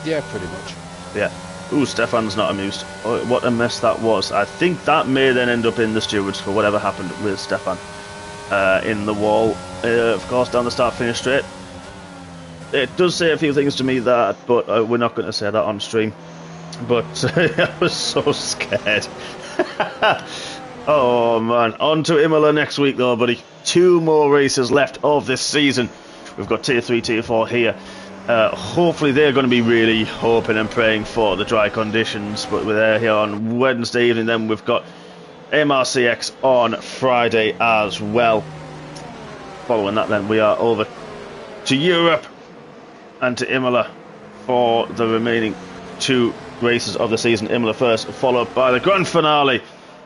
[SPEAKER 2] Yeah, pretty much.
[SPEAKER 1] Yeah. Ooh, Stefan's not amused. Oh, what a mess that was. I think that may then end up in the stewards for whatever happened with Stefan in the wall. Of course, down the start-finish straight. It does say a few things to me, that, but we're not going to say that on stream. But I was so scared. Oh, man. On to Imola next week, though, buddy. 2 more races left of this season. We've got Tier 3, Tier 4 here. Hopefully they're going to be really hoping and praying for the dry conditions, but we're there here on Wednesday evening. Then we've got MRCX on Friday as well. Following that, then we are over to Europe and to Imola for the remaining 2 races of the season. Imola first, followed by the grand finale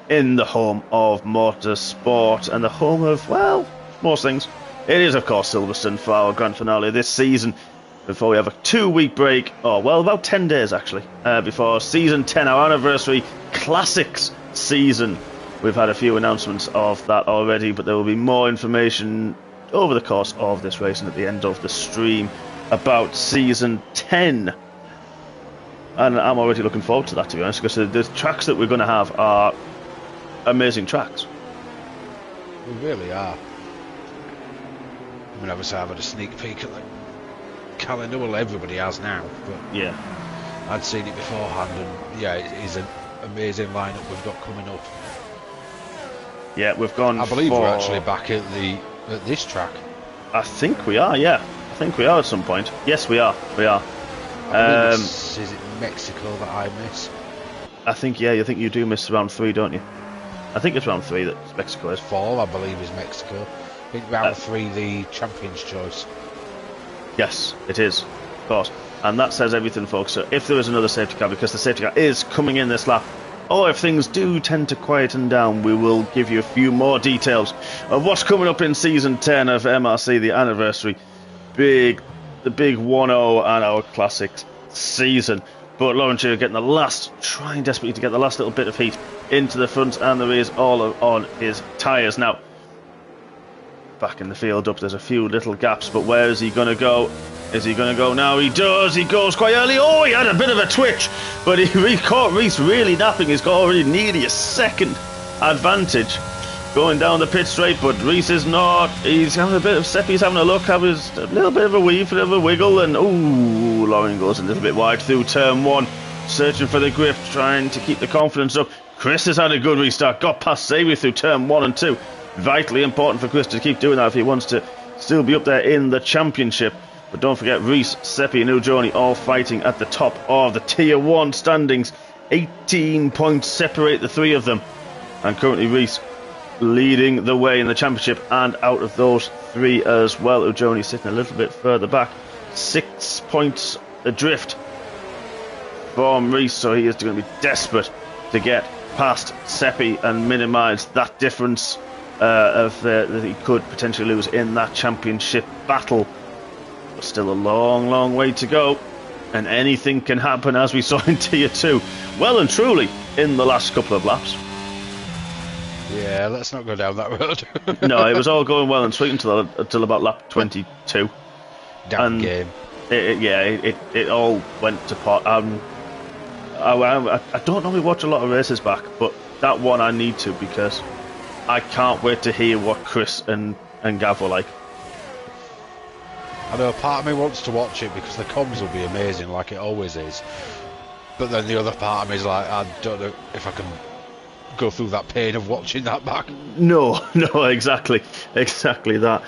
[SPEAKER 1] in the home of motorsport and the home of, well, most things. It is, of course, Silverstone for our grand finale this season, before we have a 2-week break, about 10 days actually, before season 10, our anniversary classics season. We've had a few announcements of that already, but there will be more information over the course of this race and at the end of the stream about season 10. And I'm already looking forward to that, to be honest, because the tracks that we're going to have are amazing tracks.
[SPEAKER 2] We really are. I mean, obviously I've had a sneak peek at the calendar. Well, everybody has now, but
[SPEAKER 1] yeah,
[SPEAKER 2] I'd seen it beforehand, and yeah, it is an amazing lineup we've got coming up.
[SPEAKER 1] Yeah, we've gone.
[SPEAKER 2] I believe we're actually back at this track.
[SPEAKER 1] I think we are. Yeah, I think we are at some point. Yes, we are. We are.
[SPEAKER 2] Is it Mexico that I miss?
[SPEAKER 1] I think I think you do miss round 3, don't you? I think it's round 3 that Mexico is.
[SPEAKER 2] 4, I believe, is Mexico. I think round 3, the Champions' Choice.
[SPEAKER 1] Yes, it is, of course. And that says everything, folks. So if there is another safety car, because the safety car is coming in this lap, or if things do tend to quieten down, we will give you a few more details of what's coming up in Season 10 of MRC, the anniversary. The big 1-0 and our classics season. But Lawrence here trying desperately to get the last little bit of heat into the front and the rears, all on his tyres. Now, back in the field up, there's a few little gaps, but where is he going to go? Is he going to go now? He does. He goes quite early. Oh, he had a bit of a twitch, but he caught Reese really napping. He's got already nearly a second advantage going down the pit straight, but Reese is not. He's having a bit of step. He's having a look, having a little bit of a weave, a bit of a wiggle, and Lauren goes a little bit wide through turn 1, searching for the grip, trying to keep the confidence up. Chris has had a good restart, got past Xavier through turn 1 and 2. Vitally important for Chris to keep doing that if he wants to still be up there in the championship. But don't forget, Reese, Seppi and Ujoni all fighting at the top of the Tier 1 standings. 18 points separate the three of them. And currently Reese leading the way in the championship, and out of those three as well, Ujoni sitting a little bit further back. 6 points adrift from Reese, so he is going to be desperate to get past Seppi and minimise that difference that he could potentially lose in that championship battle. But still a long, long way to go, and anything can happen, as we saw in Tier 2 well and truly in the last couple of laps.
[SPEAKER 2] Yeah, let's not go down that road.
[SPEAKER 1] No, it was all going well and sweet until about lap 22.
[SPEAKER 2] Down game.
[SPEAKER 1] It all went to pot. I don't normally watch a lot of races back, but that one I need to, because I can't wait to hear what Chris and Gav were like.
[SPEAKER 2] I know part of me wants to watch it because the comms will be amazing, like it always is. But then the other part of me is like, I don't know if I can go through that pain of watching that back.
[SPEAKER 1] No, exactly that.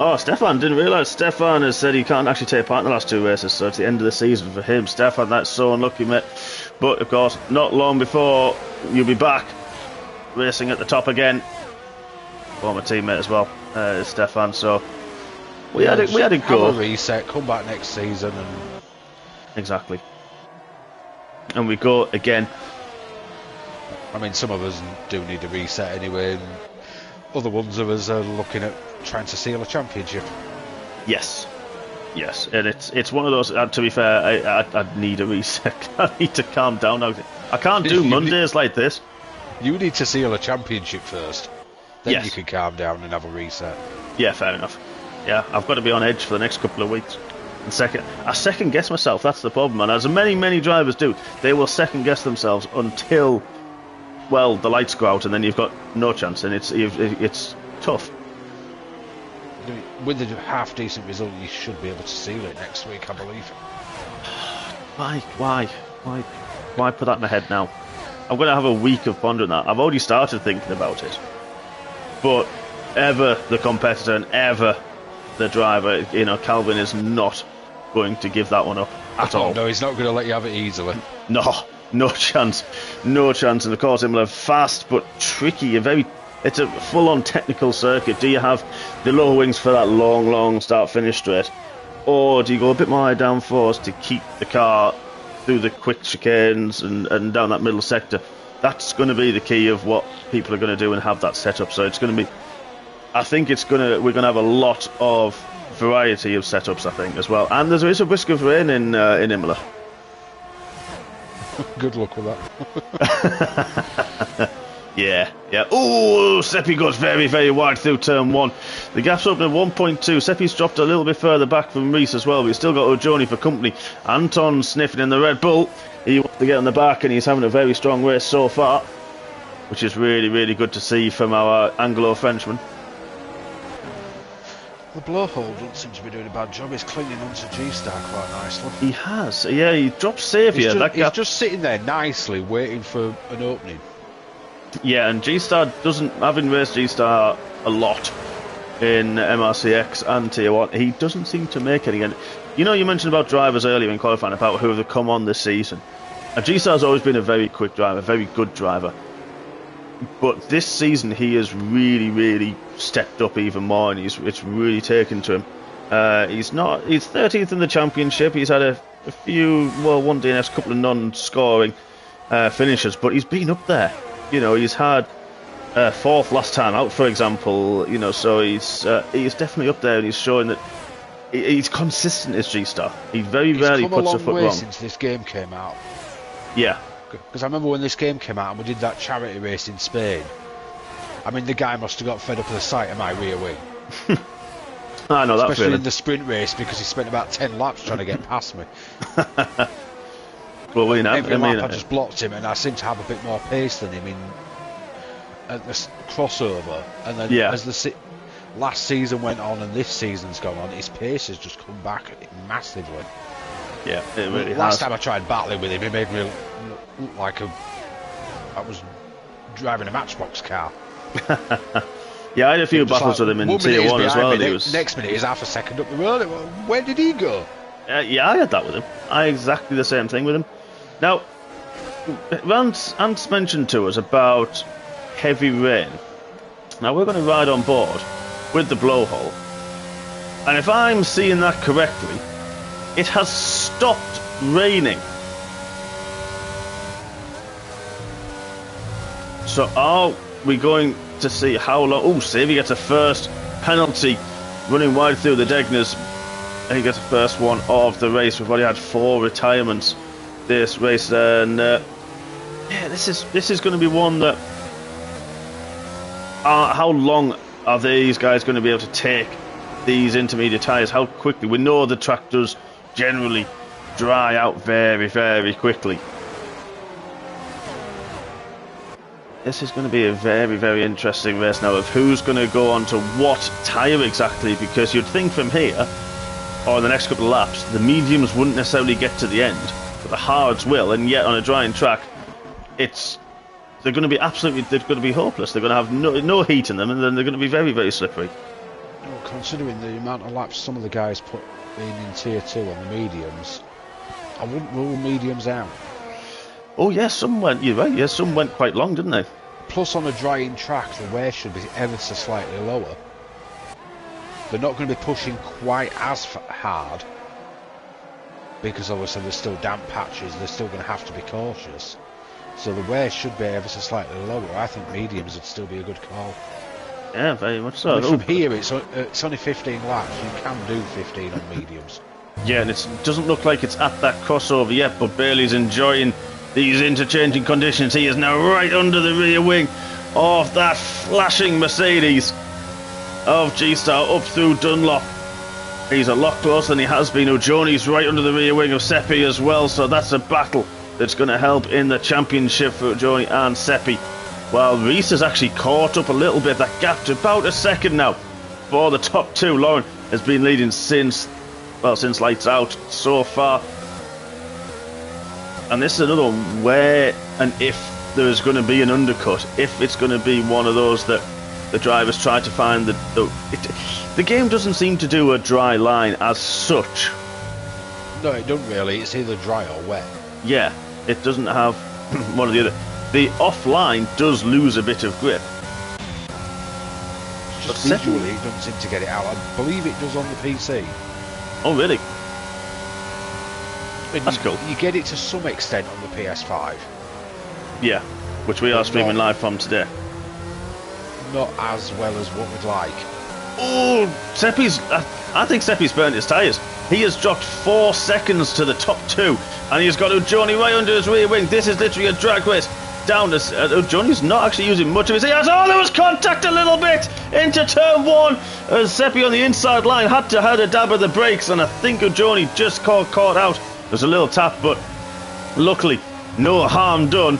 [SPEAKER 1] Oh, Stefan, didn't realise. Stefan has said he can't actually take part in the last two races, so it's the end of the season for him. Stefan, that's so unlucky, mate. But, of course, not long before you'll be back racing at the top again. Former teammate as well, Stefan, so we had it go.
[SPEAKER 2] Have a reset, come back next season.
[SPEAKER 1] Exactly. And we go again.
[SPEAKER 2] I mean, some of us do need a reset anyway, and other ones of us are looking at trying to seal a championship. Yes, and it's one of those. To be fair, I need a reset. I need to calm down now. I can't do Mondays like this. You need to seal a championship first, then
[SPEAKER 1] yes.
[SPEAKER 2] You can calm down and have a reset.
[SPEAKER 1] Yeah, fair enough. Yeah, I've got to be on edge for the next couple of weeks. And I second guess myself. That's the problem, and as many drivers do, they will second guess themselves until, well, the lights go out, and then you've got no chance, and it's tough.
[SPEAKER 2] With a half decent result, you should be able to seal it next week, I believe.
[SPEAKER 1] Why put that in my head now? I'm going to have a week of pondering that. I've already started thinking about it, but ever the competitor and ever the driver, Calvin is not going to give that one up at all.
[SPEAKER 2] No, he's not going to let you have it easily.
[SPEAKER 1] No chance. And of course, Imola, fast but tricky. It's a full-on technical circuit. Do you have the lower wings for that long start-finish straight, or do you go a bit more high downforce to keep the car through the quick chicanes and down that middle sector? That's going to be the key of what people are going to do and have that setup. So it's going to be. I think we're going to have a lot of variety of setups, I think, as well. And there is a risk of rain in Imola.
[SPEAKER 2] Good luck with that.
[SPEAKER 1] Yeah. Oh, Seppi goes very, very wide through turn 1. The gap's open at 1.2. Seppi's dropped a little bit further back from Reese as well, but he's still got Ujoni for company. Anton sniffing in the Red Bull. He wants to get on the back, and he's having a very strong race so far, which is really, really good to see from our Anglo-Frenchman.
[SPEAKER 2] The blowhole doesn't seem to be doing a bad job. He's clinging onto G-Star quite nicely.
[SPEAKER 1] He has. Yeah, he dropped Saviour.
[SPEAKER 2] He's just sitting there nicely, waiting for an opening.
[SPEAKER 1] Yeah, and G-Star having raced G-Star a lot in MRCX and Tier 1, he doesn't seem to make it again. You mentioned about drivers earlier in qualifying, about who have come on this season. And G-Star's always been a very quick driver, a very good driver. But this season he has really, really stepped up even more, and it's really taken to him. He's 13th in the championship. He's had a few, one DNFs, a couple of non-scoring finishes, but he's been up there. He's had 4th last time out, for example. So he's definitely up there, and he's showing that he's consistent as G-Star. He very rarely puts a foot wrong.
[SPEAKER 2] He's come a long way since this game came out.
[SPEAKER 1] Yeah.
[SPEAKER 2] Because I remember when this game came out and we did that charity race in Spain. I mean, the guy must have got fed up with the sight of my rear wing.
[SPEAKER 1] I know that feeling.
[SPEAKER 2] Especially in the sprint race, because he spent about 10 laps trying to get past me.
[SPEAKER 1] Well,
[SPEAKER 2] every lap I just blocked him, and I seemed to have a bit more pace than him at the crossover. And then as the last season went on and this season's gone on, his pace has just come back massively.
[SPEAKER 1] Yeah, it really has.
[SPEAKER 2] Last time I tried battling with him, he made me look like I was driving a Matchbox car.
[SPEAKER 1] Yeah, I had a few battles with him in Tier 1 as well.
[SPEAKER 2] Next minute he's half a second up the road. Where did he go?
[SPEAKER 1] Yeah, I had that with him. I had exactly the same thing with him. Now, Ant mentioned to us about heavy rain. Now, we're going to ride on board with the blowhole. And if I'm seeing that correctly, it has stopped raining. So are we going to see how long... Oh, Savvy gets a first penalty running wide through the Degners. He gets the first one of the race. We've already had 4 retirements this race. And yeah, this is going to be one that... how long are these guys going to be able to take these intermediate tyres? How quickly? We know the tractors generally dry out very, very quickly. This is going to be a very, very interesting race now of who's going to go on to what tyre exactly, because you'd think from here, or in the next couple of laps, the mediums wouldn't necessarily get to the end, but the hards will, and yet on a drying track, they're going to be hopeless. They're going to have no heat in them, and then they're going to be very, very slippery.
[SPEAKER 2] Well, considering the amount of laps some of the guys put in Tier 2 on the mediums, I wouldn't rule mediums out.
[SPEAKER 1] Oh yes, some went. You're right. Yes, some went quite long, didn't they?
[SPEAKER 2] Plus, on a drying track, the wear should be ever so slightly lower. They're not going to be pushing quite as hard because obviously there's still damp patches. They're still going to have to be cautious. So the wear should be ever so slightly lower. I think mediums would still be a good call.
[SPEAKER 1] Yeah, very much so.
[SPEAKER 2] From here, it's only 15 laps. You can do 15 on mediums.
[SPEAKER 1] Yeah, and it doesn't look like it's at that crossover yet, but Bailey's enjoying these interchanging conditions. He is now right under the rear wing of that flashing Mercedes of G-Star up through Dunlop. He's a lot closer than he has been. O'Joni's right under the rear wing of Seppi as well, so that's a battle that's going to help in the championship for O'Joni and Seppi. While Reese has actually caught up a little bit. That gap to about a second now for the top two. Lauren has been leading since lights out so far. And this is another one where and if there is going to be an undercut, if it's going to be one of those that the drivers try to find the game doesn't seem to do a dry line as such.
[SPEAKER 2] No, it doesn't really. It's either dry or wet.
[SPEAKER 1] Yeah, it doesn't have one or the other. The offline does lose a bit of grip.
[SPEAKER 2] Just visually, it doesn't seem to get it out. I believe it does on the PC.
[SPEAKER 1] Oh, really?
[SPEAKER 2] And
[SPEAKER 1] that's cool.
[SPEAKER 2] You get it to some extent on the PS5.
[SPEAKER 1] Yeah, which we are streaming live from today.
[SPEAKER 2] Not as well as what we'd like.
[SPEAKER 1] Oh, I think Seppi's burnt his tyres. He has dropped 4 seconds to the top two, and he's got O'Joni right under his rear wing. This is literally a drag race down to... O'Joni's not actually using much of his... Oh, there was contact a little bit into turn 1, as Seppi on the inside line had a dab of the brakes, and I think O'Joni just caught out. There's a little tap, but luckily no harm done.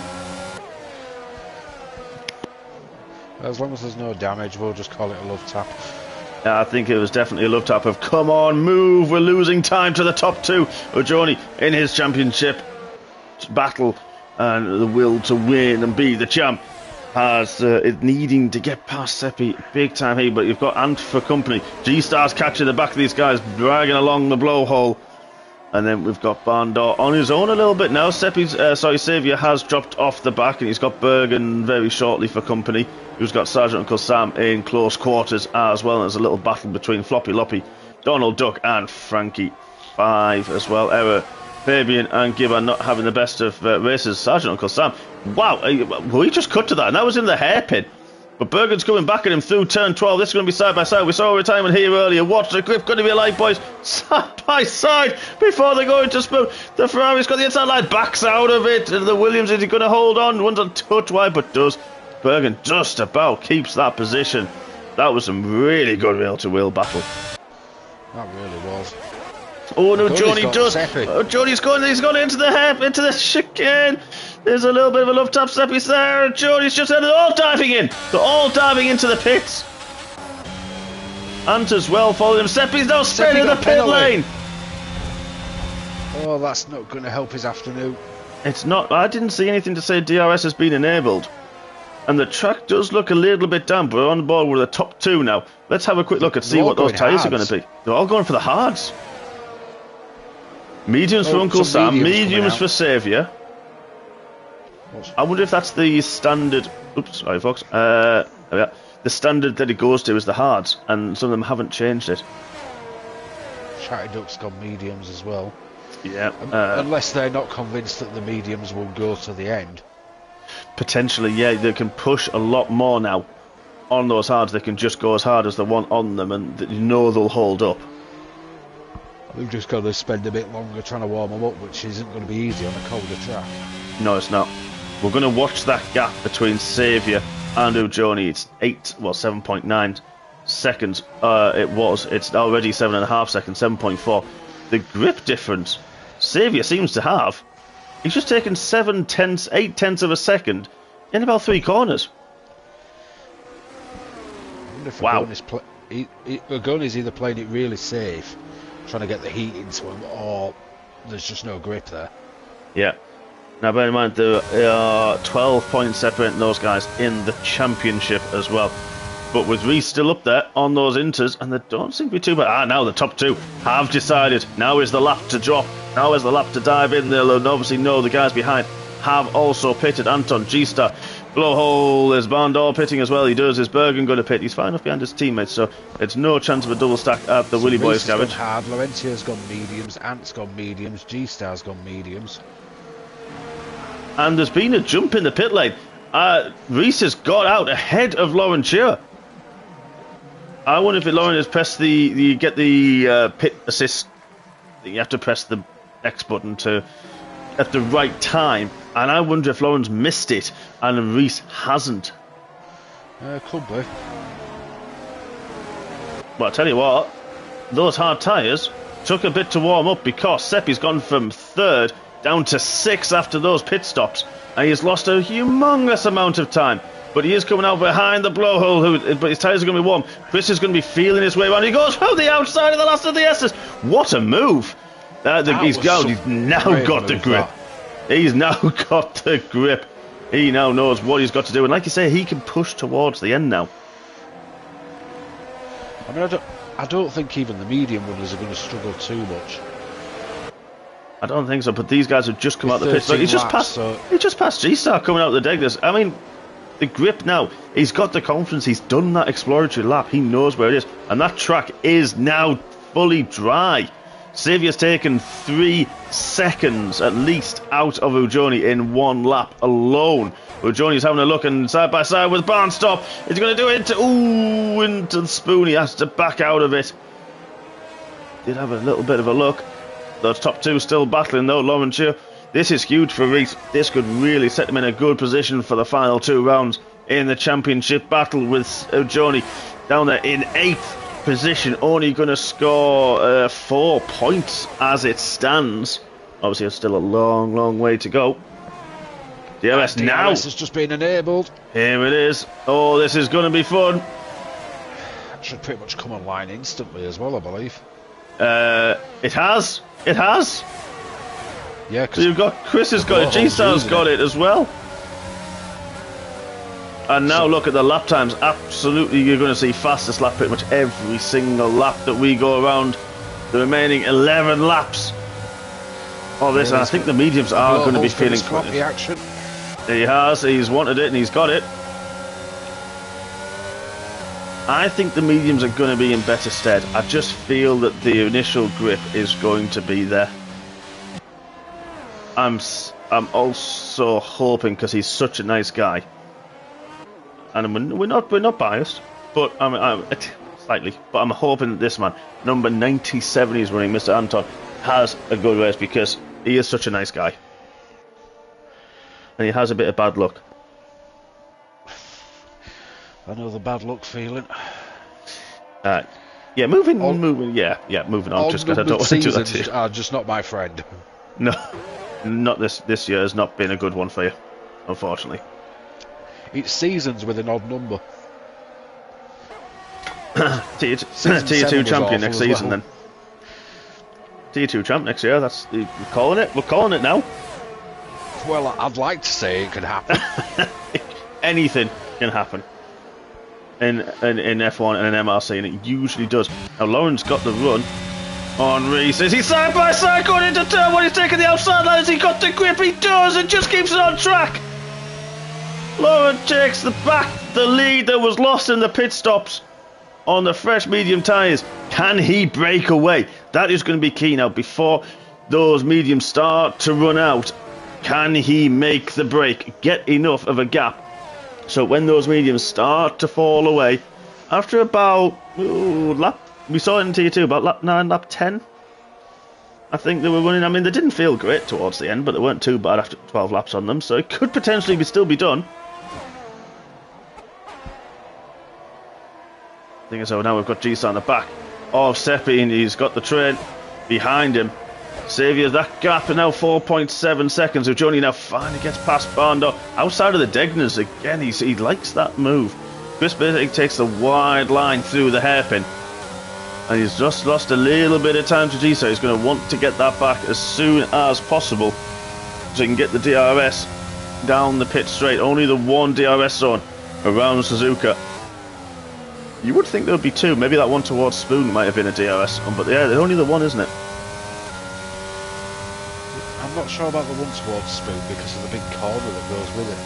[SPEAKER 2] As long as there's no damage, we'll just call it a love tap.
[SPEAKER 1] I think it was definitely a love tap of come on, move, we're losing time to the top two. O'Joni in his championship battle and the will to win and be the champ has needing to get past Seppi big time here, but you've got Ant for company. G-Star's catching the back of these guys, dragging along the blowhole. And then we've got Bandor on his own a little bit now. Saviour has dropped off the back, and he's got Bergen very shortly for company. Who's got Sergeant Uncle Sam in close quarters as well. And there's a little battle between Floppy Loppy, Donald Duck, and Frankie 5 as well. Error, Fabian, and Gibb are not having the best of races. Sergeant Uncle Sam, wow, we just cut to that, and that was in the hairpin. But Bergen's coming back at him through turn 12. This is going to be side by side. We saw a retirement here earlier. What's the grip going to be like, boys? Side by side before they go into spoon. The Ferrari's got the inside line, backs out of it. And the Williams, is he going to hold on? One's a touch wide, but does. Bergen just about keeps that position. That was some really good wheel-to-wheel battle.
[SPEAKER 2] That really was.
[SPEAKER 1] Oh no, Johnny does. Oh, Johnny's going into the chicane. There's a little bit of a love tap. Seppi's there. Johnny's just there. They're all diving in. They're all diving into the pits. Ant as well following him. Seppi's now spinning the pit lane.
[SPEAKER 2] Oh, that's not going to help his afternoon.
[SPEAKER 1] It's not. I didn't see anything to say DRS has been enabled. And the track does look a little bit damp. We're on board with the top 2 now. Let's have a quick look and see what those tyres are going to be. They're all going for the hards. Mediums for Uncle Sam, mediums for Saviour. I wonder if that's the standard. Oops, sorry, folks. There we are. The standard that it goes to is the hards, and some of them haven't changed it.
[SPEAKER 2] Chatty Duck's got mediums as well.
[SPEAKER 1] Yeah.
[SPEAKER 2] Unless they're not convinced that the mediums will go to the end.
[SPEAKER 1] Potentially, yeah. They can push a lot more now on those hards. They can just go as hard as they want on them, and you know they'll hold up.
[SPEAKER 2] We've just got to spend a bit longer trying to warm them up, which isn't going to be easy on a colder track.
[SPEAKER 1] No, it's not. We're going to watch that gap between Saviour and Ujoni. It's 7.9 seconds. It's already 7.5 seconds, 7.4. The grip difference Saviour seems to have. He's just taken 8 tenths of a second in about 3 corners.
[SPEAKER 2] I wonder if
[SPEAKER 1] wow.
[SPEAKER 2] Ugoni's either playing it really safe, trying to get the heat into him, or there's just no grip there.
[SPEAKER 1] Yeah. Now bear in mind there are 12 points separating those guys in the championship as well. But with Reese still up there on those inters, and they don't seem to be too bad. Now the top 2 have decided. Now is the lap to drop. Now is the lap to dive in. They'll obviously know the guys behind have also pitted. Anton, G-Star, Blowhole, there's Bondor pitting as well. He does. Is Bergen going to pit? He's far enough behind his teammates, so it's no chance of a double stack at the Willy Boys garage.
[SPEAKER 2] Hard. Laurentio's gone mediums. Ant's gone mediums. G-Star's gone mediums.
[SPEAKER 1] And there's been a jump in the pit lane. Reese has got out ahead of Laurentia. I wonder if Lauren has pressed you get the pit assist. You have to press the X button at the right time. And I wonder if Lauren's missed it and Reese hasn't.
[SPEAKER 2] Could be.
[SPEAKER 1] Well, I'll tell you what, those hard tyres took a bit to warm up because Seppi's gone from 3rd down to 6th after those pit stops. And he's lost a humongous amount of time. But he is coming out behind the Blowhole, but his tyres are going to be warm. Chris is going to be feeling his way around. He goes from the outside of the last of the S's. What a move. He's now got the grip. He's now got the grip. He now knows what he's got to do. And like you say, he can push towards the end now.
[SPEAKER 2] I mean, I don't think even the medium runners are going to struggle too much.
[SPEAKER 1] I don't think so, but these guys have just come out the pit. He just passed G-Star coming out of the deck. I mean, the grip now. He's got the confidence. He's done that exploratory lap. He knows where it is. And that track is now fully dry. Saviour's taken 3 seconds at least out of Ujoni in 1 lap alone. Ujoni's having a look and side by side with Barnstop. He's going to do it into the spoon. He has to back out of it. Did have a little bit of a look. Those top 2 still battling though. Laurentia. This is huge for Reese. This could really set him in a good position for the final 2 rounds in the championship battle with Ujoni down there in 8th position. Only going to score 4 points as it stands. Obviously, it's still a long, long way to go. DRS now.
[SPEAKER 2] DRS has just been enabled.
[SPEAKER 1] Here it is. Oh, this is going to be fun.
[SPEAKER 2] Should pretty much come online instantly as well, I believe.
[SPEAKER 1] It has. It has.
[SPEAKER 2] Yeah,
[SPEAKER 1] so you've got Chris has got it, G-Star's got it as well. And now look at the lap times. Absolutely, you're going to see fastest lap pretty much every single lap that we go around. The remaining 11 laps of this, and I think the mediums are going to be feeling quite
[SPEAKER 2] the action.
[SPEAKER 1] He has. He's wanted it and he's got it. I think the mediums are going to be in better stead. I just feel that the initial grip is going to be there. I'm also hoping, because he's such a nice guy, and we're not biased, but I'm slightly. But I'm hoping that this man, number 97, he's running, Mr. Anton, has a good race because he is such a nice guy, and he has a bit of bad luck.
[SPEAKER 2] I know the bad luck feeling.
[SPEAKER 1] Yeah, moving on. Just because I don't want to do that to you.
[SPEAKER 2] Are just not my friend.
[SPEAKER 1] No, not this year has not been a good one for you, unfortunately.
[SPEAKER 2] It's seasons with an odd number.
[SPEAKER 1] Tier 2 champion next season, then. Tier 2 champ next year. We're calling it. We're calling it now.
[SPEAKER 2] Well, I'd like to say it could happen.
[SPEAKER 1] anything can happen in F1 and in MRC, and it usually does. Now Lauren's got the run on Reese. Is he side by side going into turn one? He's taking the outside line. Has he got the grip? He does, and just keeps it on track. Lauren takes the lead that was lost in the pit stops on the fresh medium tyres. Can he break away? That is going to be key now. Before those mediums start to run out, can he make the break? Get enough of a gap so when those mediums start to fall away, after about we saw it in T2 about lap 9, lap 10, I think they were running. I mean, they didn't feel great towards the end, but they weren't too bad after 12 laps on them, so it could potentially still be done. I think so. Now we've got Gisa on the back of Seppi, and he's got the train behind him. Xavier, that gap is now 4.7 seconds. Johnny now finally gets past Barndo outside of the Degners again. He likes that move. Chris basically takes the wide line through the hairpin, and he's just lost a little bit of time to Gisa. He's going to want to get that back as soon as possible so he can get the DRS down the pit straight. Only the one DRS zone around Suzuka. You would think there would be two. Maybe that one towards Spoon might have been a DRS one, but yeah, there's only the one, isn't it?
[SPEAKER 2] I'm not sure about the one towards Spoon because of the big corner that goes with it.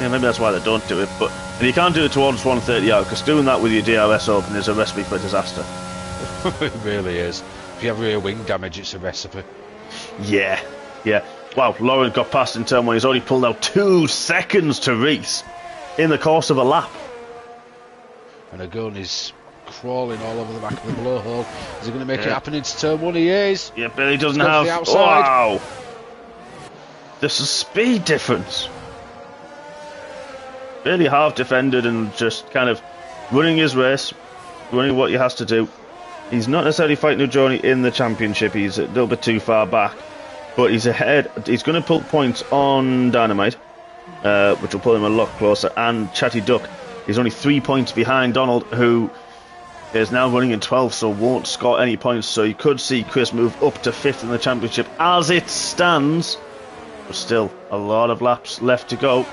[SPEAKER 1] Yeah, maybe that's why they don't do it. But and you can't do it towards 130 out, because doing that with your DRS open is a recipe for disaster.
[SPEAKER 2] It really is. If you have rear wing damage, it's a recipe.
[SPEAKER 1] Yeah. Wow, Lauren got past in turn one. He's already pulled out 2 seconds to Reese in the course of a lap.
[SPEAKER 2] And Agon is crawling all over the back of the blowhole. Is he going to make it happen into turn one? He is.
[SPEAKER 1] Yeah, but he doesn't have...
[SPEAKER 2] The outside.
[SPEAKER 1] Wow! There's a speed difference. Really half defended and just kind of running his race, running what he has to do. He's not necessarily fighting Ujoni in the championship. He's a little bit too far back. But he's ahead. He's going to pull points on Dynamite, which will pull him a lot closer. And Chatty Duck. He's only 3 points behind Donald, who is now running in 12th, so won't score any points. So you could see Chris move up to 5th in the championship as it stands. But still, a lot of laps left to go.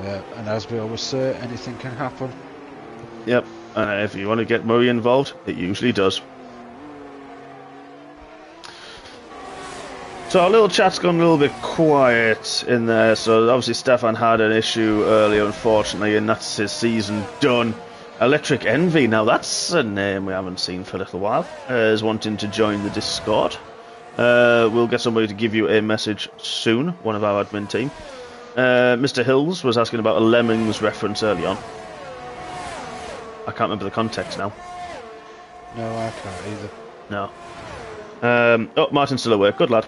[SPEAKER 2] Yeah, and as we always say, anything can happen.
[SPEAKER 1] Yep, and if you want to get Murray involved, it usually does. So our little chat's gone a little bit quiet in there. So obviously Stefan had an issue earlier, unfortunately, and that's his season done. Electric Envy, now that's a name we haven't seen for a little while, is wanting to join the Discord. We'll get somebody to give you a message soon, one of our admin team. Mr. Hills was asking about a Lemmings reference early on. I can't remember the context now.
[SPEAKER 2] No, I can't either.
[SPEAKER 1] No. Oh, Martin's still awake. Good lad.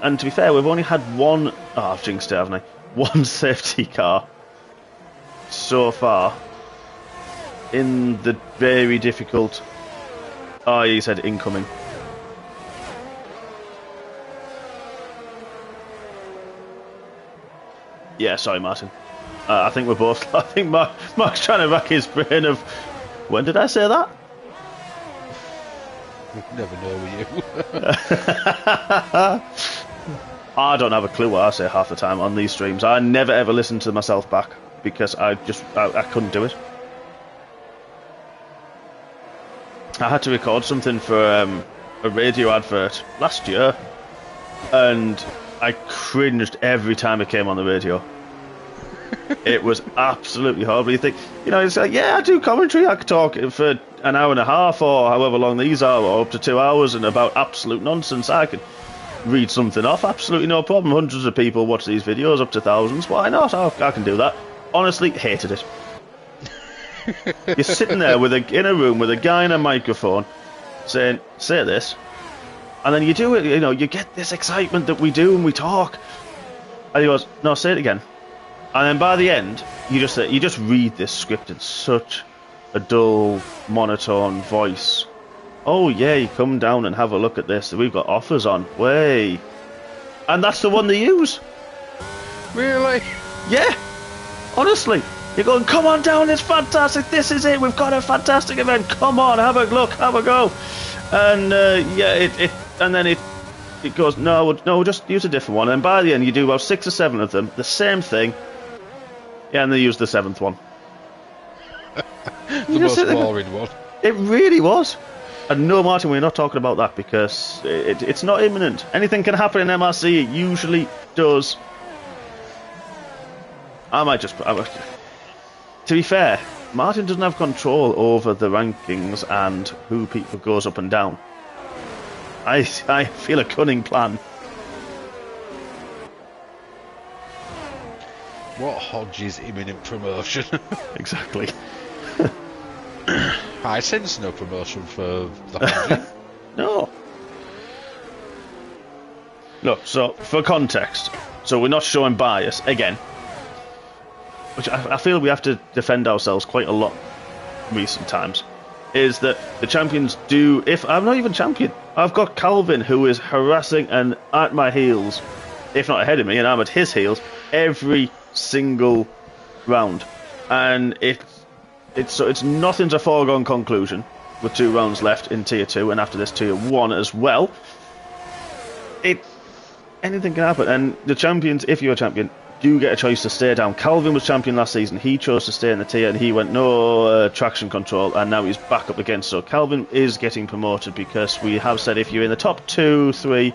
[SPEAKER 1] And to be fair, we've only had one... Oh, I've jinxed it, haven't I? One safety car so far in the very difficult... Oh, he said incoming. Yeah, sorry, Martin. I think we're both... I think Mark's trying to rack his brain of... When did I say that?
[SPEAKER 2] Never know with you.
[SPEAKER 1] I don't have a clue what I say half the time on these streams. I never ever listen to myself back because I couldn't do it. I had to record something for a radio advert last year, and I cringed every time it came on the radio. It was absolutely horrible. You think, it's like, yeah, I do commentary. I could talk for an hour and a half or however long these are, or up to 2 hours, and about absolute nonsense. I could read something off, absolutely no problem. Hundreds of people watch these videos, up to thousands. Why not? I can do that. Honestly, hated it. You're sitting there in a room with a guy in a microphone saying, say this, and then you do it, you get this excitement that we do and we talk, and he goes, no, say it again. And then by the end, you just read this script in such a dull, monotone voice. Oh yeah, you come down and have a look at this. We've got offers on. Way. And that's the one they use.
[SPEAKER 2] Really?
[SPEAKER 1] Yeah. Honestly. You're going, come on down, it's fantastic. This is it. We've got a fantastic event. Come on, have a look, have a go. And and then it goes, no, just use a different one. And by the end, you do about 6 or 7 of them, the same thing. Yeah, and they use the 7th one.
[SPEAKER 2] The most boring one.
[SPEAKER 1] It really was. And no, Martin, we're not talking about that because it's not imminent. Anything can happen in MRC. It usually does. To be fair, Martin doesn't have control over the rankings and who people goes up and down. I feel a cunning plan.
[SPEAKER 2] What Hodge's imminent promotion?
[SPEAKER 1] Exactly.
[SPEAKER 2] I sense no promotion for the Hodge.
[SPEAKER 1] No. Look, so for context, so we're not showing bias again, which I feel we have to defend ourselves quite a lot in recent times, is that the champions do, if I'm not even champion, I've got Calvin who is harassing and at my heels, if not ahead of me, and I'm at his heels every single round, and it's nothing's a foregone conclusion with 2 rounds left in tier 2 and after this tier 1 as well. Anything can happen, and the champions, if you're a champion, do get a choice to stay down. Calvin was champion last season, he chose to stay in the tier and he went no traction control, and now he's back up again, so Calvin is getting promoted because we have said if you're in the top 2, 3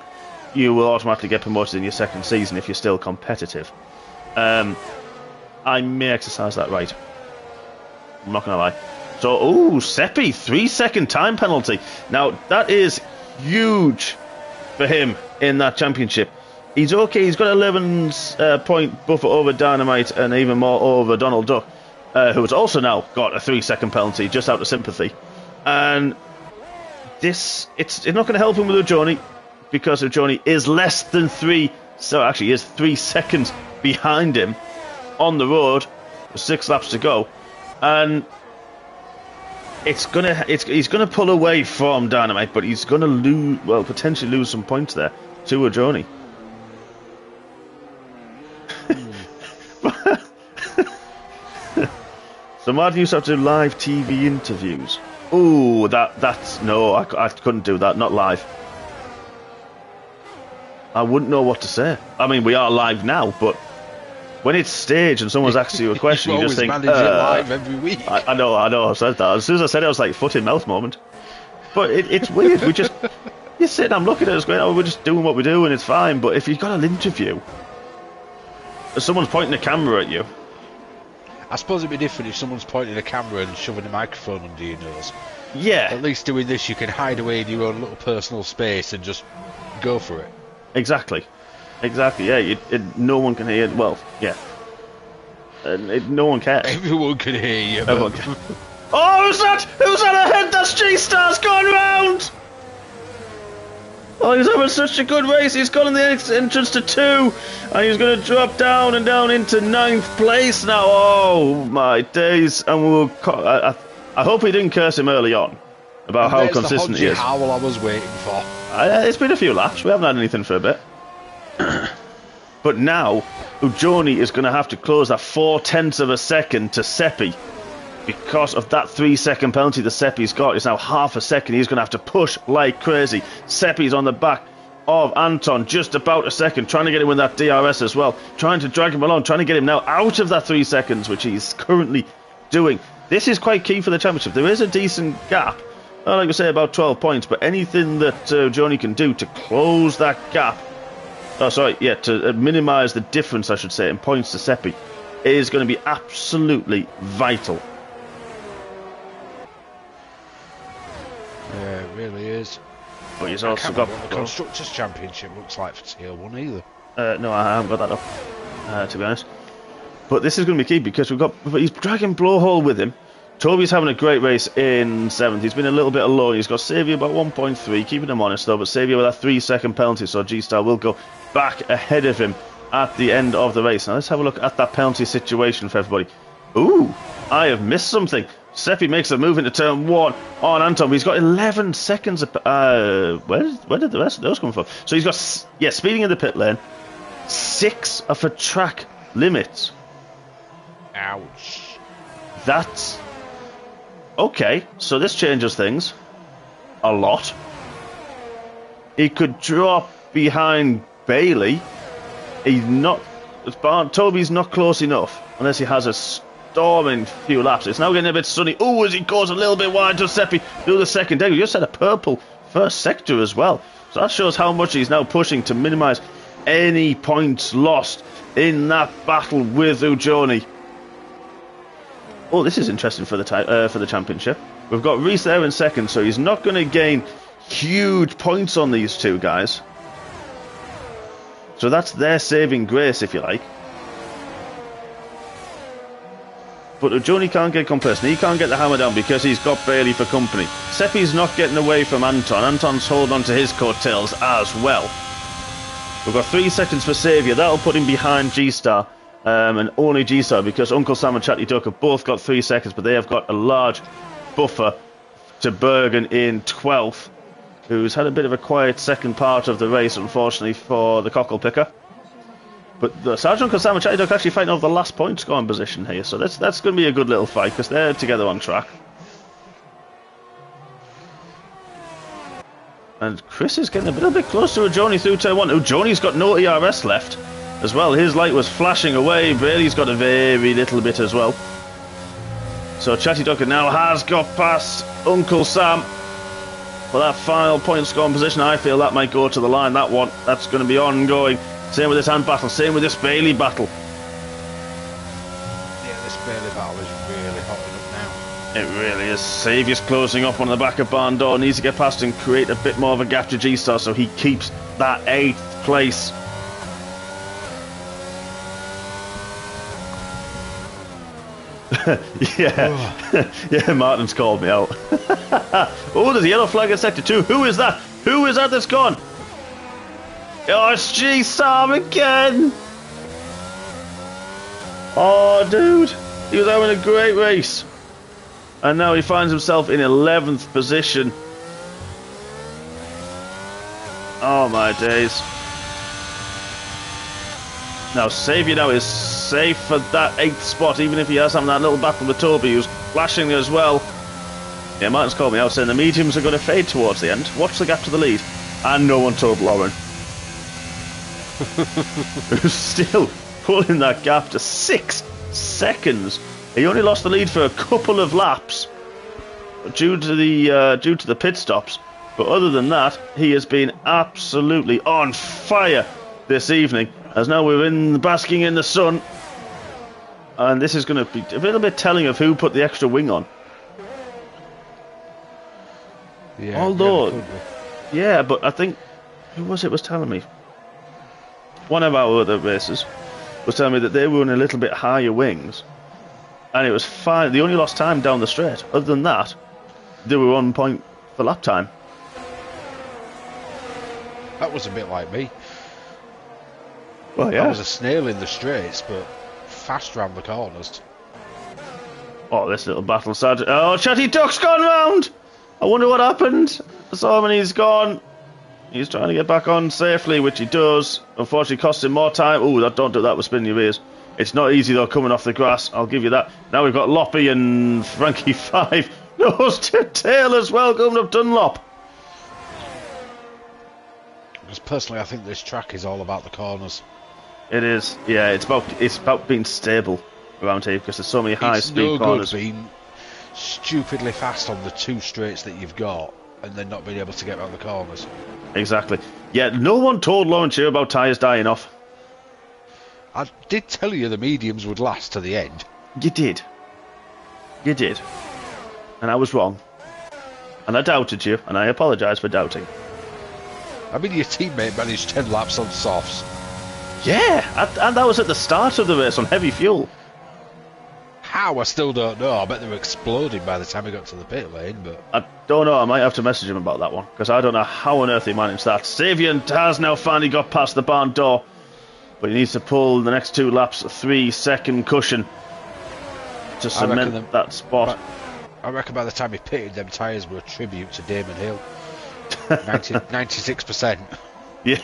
[SPEAKER 1] you will automatically get promoted in your second season if you're still competitive. I may exercise that right. I'm not going to lie. So, Seppi, 3-second time penalty. Now, that is huge for him in that championship. He's okay, he's got 11 point buffer over Dynamite and even more over Donald Duck, who has also now got a 3-second penalty just out of sympathy. And it's not going to help him with Ujoni because Ujoni is less than 3 seconds behind him on the road with 6 laps to go, and he's gonna pull away from Dynamite, but he's gonna potentially lose some points there to Ujoni. So Martin used to have to do live TV interviews. Ooh, that's no, I couldn't do that, not live. I wouldn't know what to say. I mean, we are live now, but when it's staged and someone's asked you a question, you just think,
[SPEAKER 2] manage it live every week.
[SPEAKER 1] I know, I said that. As soon as I said it, I was like, foot in mouth moment. But it's weird. You're sitting, I'm looking at it, going, we're just doing what we do and it's fine. But if you've got an interview, someone's pointing a camera at you.
[SPEAKER 2] I suppose it'd be different if someone's pointing a camera and shoving a microphone under your nose.
[SPEAKER 1] Yeah.
[SPEAKER 2] At least doing this, you can hide away in your own little personal space and just go for it. Exactly,
[SPEAKER 1] yeah. No one can hear. Well, yeah. No one cares.
[SPEAKER 2] Everyone can hear you.
[SPEAKER 1] Everyone can. Oh, who's that? Who's that ahead? That's G-Star's gone round! Oh, he's having such a good race. He's got in the entrance to 2, and he's going to drop down and down into 9th place now. Oh, my days. And I hope he didn't curse him early on about how consistent he is.
[SPEAKER 2] Howl I was waiting for.
[SPEAKER 1] It's been a few laps. We haven't had anything for a bit. But now, Ujoni is going to have to close that 0.4 of a second to Seppi. Because of that 3-second penalty that Seppi's got, it's now half a second. He's going to have to push like crazy. Seppi's on the back of Anton, just about a second, trying to get him with that DRS as well. Trying to drag him along, trying to get him now out of that 3 seconds, which he's currently doing. This is quite key for the championship. There is a decent gap. Like we say, about 12 points, but anything that Joni can do to close that gap, to minimise the difference, I should say, in points to Seppi, is going to be absolutely vital.
[SPEAKER 2] Yeah, it really is.
[SPEAKER 1] But he's also got
[SPEAKER 2] what the Constructors' Championship looks like for Tier 1 either.
[SPEAKER 1] No, I haven't got that up, to be honest. But this is going to be key because he's dragging Blowhole with him. Toby's having a great race in 7th. He's been a little bit alone. He's got Xavier about 1.3, keeping him honest though, but Xavier with that 3-second penalty, so G-Star will go back ahead of him at the end of the race. Now let's have a look at that penalty situation for everybody. Ooh, I have missed something. Seppi makes a move into turn 1 on Anton. He's got 11 seconds. Where did the rest of those come from? So he's got, speeding in the pit lane, 6 of a track limit.
[SPEAKER 2] Ouch.
[SPEAKER 1] That's okay. So this changes things a lot. He could drop behind Bailey. He's not. Toby's not close enough unless he has a storming few laps. It's now getting a bit sunny. Oh, as he goes a little bit wide to Seppi through the second deck. We just had a purple first sector as well. So that shows how much he's now pushing to minimise any points lost in that battle with Ujoni. Oh, this is interesting for the championship. We've got Reese there in second, so he's not going to gain huge points on these two guys. So that's their saving grace, if you like. But Ujoni can't get complacent. He can't get the hammer down because he's got Bailey for company. Seppi's not getting away from Anton. Anton's holding on to his coattails as well. We've got 3 seconds for Saviour. That'll put him behind G-Star. And only G-Star, because Uncle Sam and Chatty Duck have both got 3 seconds, but they have got a large buffer to Bergen in 12th, who's had a bit of a quiet second part of the race, unfortunately, for the cockle picker. But the Sergeant Uncle Sam and Chatty Duck actually fighting over the last point scoring position here, so that's going to be a good little fight, because they're together on track. And Chris is getting a little bit close to Ujoni through turn 1. Ujoni's got no ERS left as well. His light was flashing away. Bailey's got a very little bit as well. So Chatty Ducker now has got past Uncle Sam for that final point scoring position. I feel that might go to the line, that one. That's going to be ongoing. Same with this hand battle. Same with this Bailey battle.
[SPEAKER 2] Yeah, this Bailey battle is really hotting up now.
[SPEAKER 1] It really is. Saviour's closing up on the back of Barn Door. Needs to get past and create a bit more of a gap to G-Star so he keeps that 8th place. Yeah, Martin's called me out. Oh, there's a yellow flag in sector 2. Who is that? Who is that that's gone? Oh, it's G-Star again. Oh, dude. He was having a great race. And now he finds himself in 11th position. Oh, my days. Now, Saviour now is safe for that 8th spot, even if he has having that little battle with Toby, who's flashing as well. Yeah, Martin's called me out saying the mediums are going to fade towards the end. Watch the gap to the lead. And no one told Lauren. Who's still pulling that gap to 6 seconds. He only lost the lead for a couple of laps due to the pit stops. But other than that, he has been absolutely on fire this evening. As now we're basking in the sun. And this is going to be a little bit telling of who put the extra wing on.
[SPEAKER 2] Yeah,
[SPEAKER 1] although, yeah, but I think, who was telling me? One of our other racers was telling me that they were on a little bit higher wings. And it was fine. They only lost time down the straight. Other than that, they were on point for lap time.
[SPEAKER 2] That was a bit like me.
[SPEAKER 1] Well, yeah.
[SPEAKER 2] I was a snail in the straights, but fast round the corners.
[SPEAKER 1] Oh, this little battle, Sergeant. Oh, Chatty Duck's gone round! I wonder what happened. I saw him and he's gone. He's trying to get back on safely, which he does. Unfortunately, costs him more time. Oh, don't do that with spinning your ears. It's not easy, though, coming off the grass. I'll give you that. Now we've got Loppy and Frankie 5. Nose to tail as well, coming up Dunlop.
[SPEAKER 2] Because personally, I think this track is all about the corners.
[SPEAKER 1] It is. Yeah, it's about being stable around here because there's so many high-speed corners.
[SPEAKER 2] It's no good being stupidly fast on the 2 straights that you've got and then not being able to get around the corners.
[SPEAKER 1] Exactly. Yeah, no one told Lawrence here about tyres dying off.
[SPEAKER 2] I did tell you the mediums would last to the end.
[SPEAKER 1] You did. You did. And I was wrong. And I doubted you, and I apologise for doubting.
[SPEAKER 2] I mean, your teammate managed 10 laps on softs.
[SPEAKER 1] Yeah, and that was at the start of the race on heavy fuel.
[SPEAKER 2] How, I still don't know. I bet they were exploding by the time he got to the pit lane, but...
[SPEAKER 1] I don't know, I might have to message him about that one, because I don't know how on earth he managed that. Savian has now finally got past the barn door, but he needs to pull the next 2 laps a 3-second cushion to cement that spot.
[SPEAKER 2] I reckon by the time he pitted, them tyres were a tribute to Damon Hill. 96%.
[SPEAKER 1] Yeah,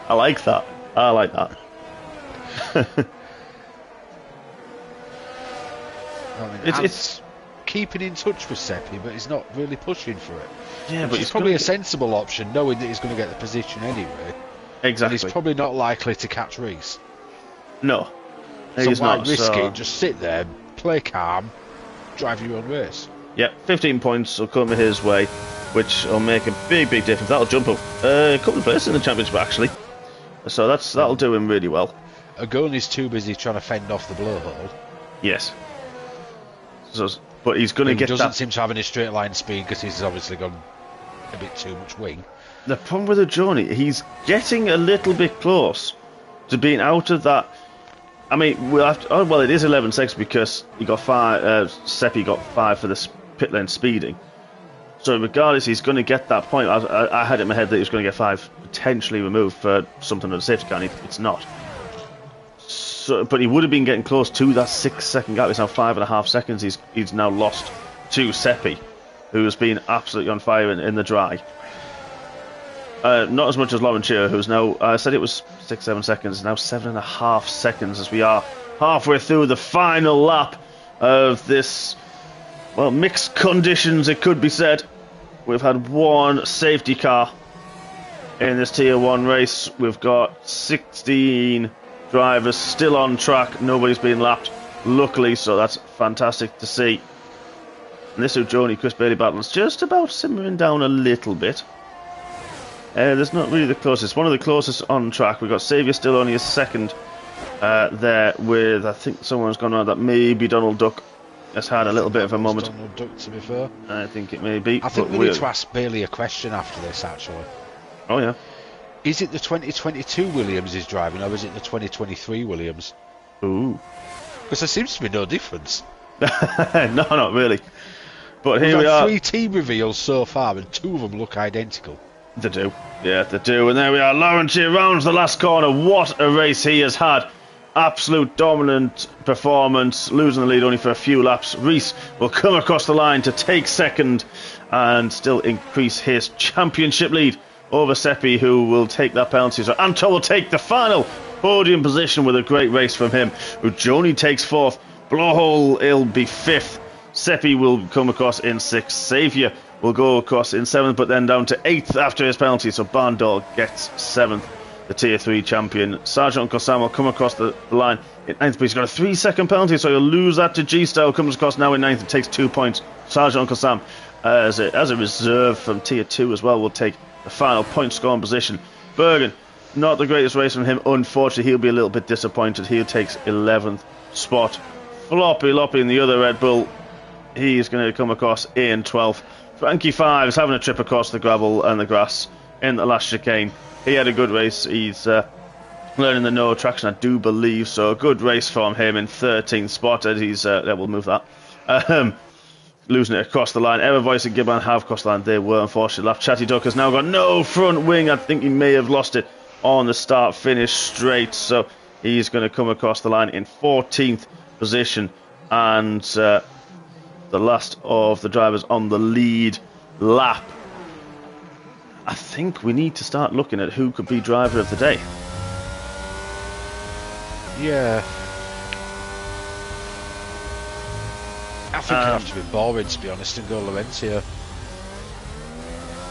[SPEAKER 1] I like that. I like that.
[SPEAKER 2] I mean, it's keeping in touch with Seppi, but he's not really pushing for it.
[SPEAKER 1] Yeah, but
[SPEAKER 2] it's probably a sensible option, knowing that he's going to get the position anyway.
[SPEAKER 1] Exactly.
[SPEAKER 2] And he's probably not likely to catch Reese.
[SPEAKER 1] No.
[SPEAKER 2] So
[SPEAKER 1] He's
[SPEAKER 2] why
[SPEAKER 1] not,
[SPEAKER 2] risk
[SPEAKER 1] so...
[SPEAKER 2] it? Just sit there, play calm, drive your own race.
[SPEAKER 1] Yep, 15 points will come his way, which will make a big difference. That'll jump up a couple of places in the championship, actually. So that'll do him really well.
[SPEAKER 2] Agoni's too busy trying to fend off the blowhole.
[SPEAKER 1] Yes. So, but he's going to get that...
[SPEAKER 2] He doesn't seem to have any straight line speed because he's obviously gone a bit too much wing.
[SPEAKER 1] The problem with the Johnny, he's getting a little bit close to being out of that... I mean, we'll have to... Oh, well, it is 11 seconds because he got 5... Seppi got 5 for this pit lane speeding. So regardless, he's going to get that point. I had it in my head that he was going to get 5 potentially removed for something on the safety car, and it's not. So, but he would have been getting close to that 6-second gap. It's now 5.5 seconds. He's now lost to Seppi, who has been absolutely on fire in the dry. Not as much as Laurentia, who's now... I said it was 6-7 seconds. Now 7.5 seconds as we are halfway through the final lap of this... Well, mixed conditions, it could be said. We've had one safety car in this Tier 1 race. We've got 16 drivers still on track. Nobody's been lapped, luckily, so that's fantastic to see. And this Ujoni Chris Bailey battle is just about simmering down a little bit. There's not really the closest. One of the closest on track. We've got Saviour still only a second there with, I think someone's gone around that. Maybe Donald Duck has had a little bit of a moment.
[SPEAKER 2] Donald Duck, to be fair.
[SPEAKER 1] I think it may be.
[SPEAKER 2] I think we need to ask Bailey a question after this, actually.
[SPEAKER 1] Oh, yeah.
[SPEAKER 2] Is it the 2022 Williams he's driving, or is it the 2023 Williams?
[SPEAKER 1] Ooh.
[SPEAKER 2] Because there seems to be no difference.
[SPEAKER 1] No, not really. But here
[SPEAKER 2] We've
[SPEAKER 1] we
[SPEAKER 2] had
[SPEAKER 1] are.
[SPEAKER 2] 3 team reveals so far, and 2 of them look identical.
[SPEAKER 1] They do. Yeah, they do. And there we are. Lawrence here rounds the last corner. What a race he has had. Absolute dominant performance. Losing the lead only for a few laps. Reese will come across the line to take second and still increase his championship lead over Seppi, who will take that penalty. So Anto will take the final podium position with a great race from him. Ujoni takes 4th. Blowhole, he'll be 5th. Seppi will come across in 6th. Saviour will go across in 7th, but then down to 8th after his penalty. So Barndall gets 7th, the Tier 3 champion. Sergeant Uncle Sam will come across the line in 9th, but he's got a 3-second penalty, so he'll lose that to G-Style. Comes across now in 9th and takes 2 points. Sergeant Uncle Sam, as a reserve from Tier 2 as well, will take the final point scoring position. Bergen, not the greatest race from him, unfortunately. He'll be a little bit disappointed. He takes 11th spot. Floppy Loppy in the other Red Bull, he's going to come across in 12th. Frankie 5 is having a trip across the gravel and the grass in the last chicane. He had a good race. He's learning the no traction, I do believe, so a good race from him in 13th spot. And he's we'll move that. Losing it across the line. Evervoice and Gibbon have crossed the line. They were unfortunately left. Chatty Duck has now got no front wing. I think he may have lost it on the start finish straight, so he's going to come across the line in 14th position. And the last of the drivers on the lead lap. I think we need to start looking at who could be driver of the day.
[SPEAKER 2] Yeah. I think it'd have to be boring, to be honest, and go Laurentia.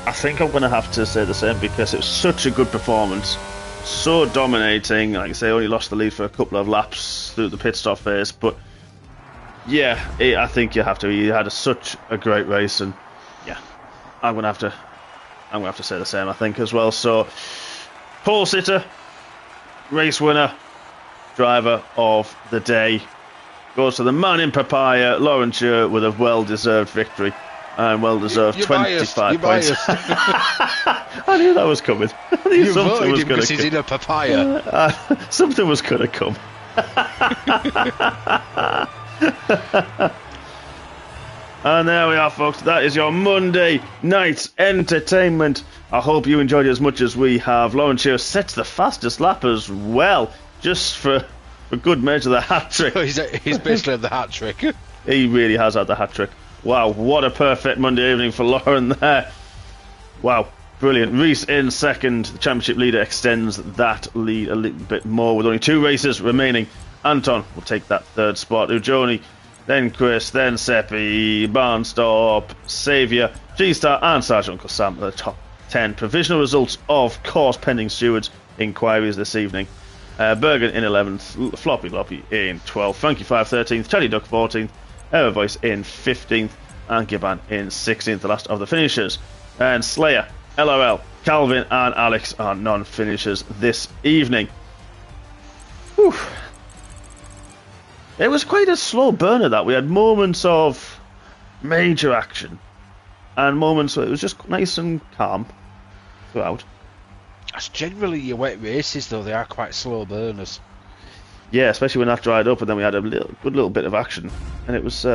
[SPEAKER 1] I think I'm going to have to say the same because it was such a good performance. So dominating. Like I say, only lost the lead for a couple of laps through the pit stop phase. But yeah, I think you have to. He had such a great race, and yeah, I'm going to have to say the same, I think, as well. So, pole sitter, race winner, driver of the day goes to the man in papaya, Laurentia, with a well-deserved victory and well-deserved 25 points. I knew that was coming. I knew
[SPEAKER 2] you
[SPEAKER 1] something was
[SPEAKER 2] him
[SPEAKER 1] going
[SPEAKER 2] because
[SPEAKER 1] to
[SPEAKER 2] he's in a papaya.
[SPEAKER 1] Something was going to come. And there we are, folks. That is your Monday night's entertainment. I hope you enjoyed it as much as we have. Laurentia sets the fastest lap as well, just for good measure, the hat trick.
[SPEAKER 2] He's basically had the hat trick.
[SPEAKER 1] He really has had the hat trick. Wow, what a perfect Monday evening for Lauren there. Wow, brilliant. Reese in second. The championship leader extends that lead a little bit more with only 2 races remaining. Anton will take that 3rd spot. Ujoni then Chris, then Seppi, Barnstorp, Saviour, G-Star and Sergeant Uncle Sam are the top 10. Provisional results, of course, pending stewards' inquiries this evening. Bergen in 11th, Floppy Loppy in 12th, Frankie 5 13th, Teddy Duck 14th, Ever Voice in 15th, and Giban in 16th, the last of the finishers. And Slayer, LRL, Calvin and Alex are non-finishers this evening. Whew. It was quite a slow burner that. We had moments of major action and moments where it was just nice and calm throughout.
[SPEAKER 2] That's generally your wet races, though. They are quite slow burners.
[SPEAKER 1] Yeah, especially when that dried up and then we had a good little bit of action. And it was,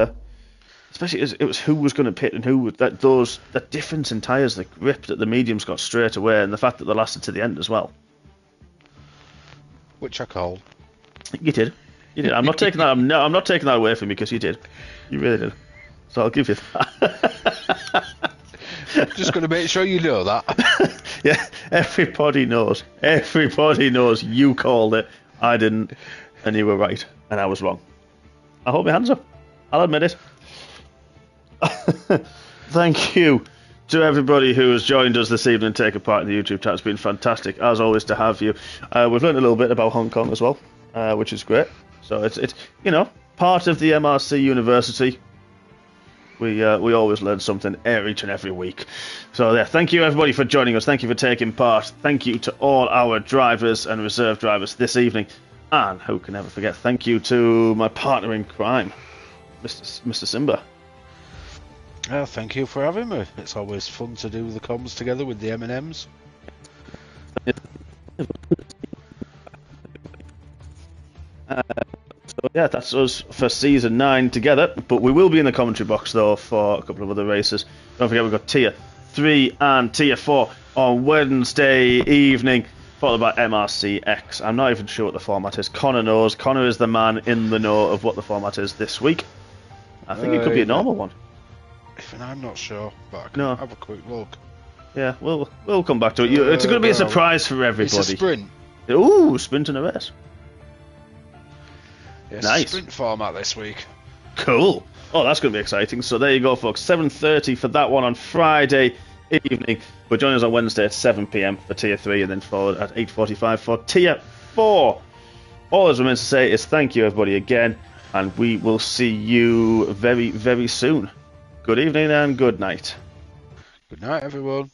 [SPEAKER 1] especially it was who was going to pit and who would, that difference in tyres, the grip that the mediums got straight away, and the fact that they lasted to the end as well.
[SPEAKER 2] Which I called.
[SPEAKER 1] You did. You did. I'm not taking that. I'm not taking that away from you because you did. You really did. So I'll give you that.
[SPEAKER 2] Just going to make sure you know that.
[SPEAKER 1] Yeah, everybody knows. Everybody knows you called it. I didn't, and you were right, and I was wrong. I hold my hands up. I'll admit it. Thank you to everybody who has joined us this evening and taken part in the YouTube chat. It's been fantastic, as always, to have you. We've learned a little bit about Hong Kong as well, which is great. So it's part of the MRC University. We always learn something each and every week. So yeah, thank you everybody for joining us. Thank you for taking part. Thank you to all our drivers and reserve drivers this evening. And who can ever forget, thank you to my partner in crime, Mr. Simba.
[SPEAKER 2] Thank you for having me. It's always fun to do the comms together with the M&Ms.
[SPEAKER 1] So yeah, that's us for season 9 together. But we will be in the commentary box though for a couple of other races. Don't forget we've got Tier 3 and Tier 4 on Wednesday evening, followed by MRCX. I'm not even sure what the format is. Connor knows. Connor is the man in the know of what the format is this week. I think it could be a normal one.
[SPEAKER 2] Even I'm not sure, but I can have a quick look.
[SPEAKER 1] Yeah, we'll come back to it. It's going to be a surprise for everybody.
[SPEAKER 2] It's a sprint.
[SPEAKER 1] Ooh, sprint and a race.
[SPEAKER 2] Yes,
[SPEAKER 1] nice.
[SPEAKER 2] Sprint format this week.
[SPEAKER 1] Cool. Oh, that's going to be exciting. So there you go, folks. 7:30 for that one on Friday evening. But join us on Wednesday at 7 p.m. for Tier 3 and then followed at 8:45 for Tier 4. All that remains to say is thank you, everybody, again. And we will see you very, very soon. Good evening and good night.
[SPEAKER 2] Good night, everyone.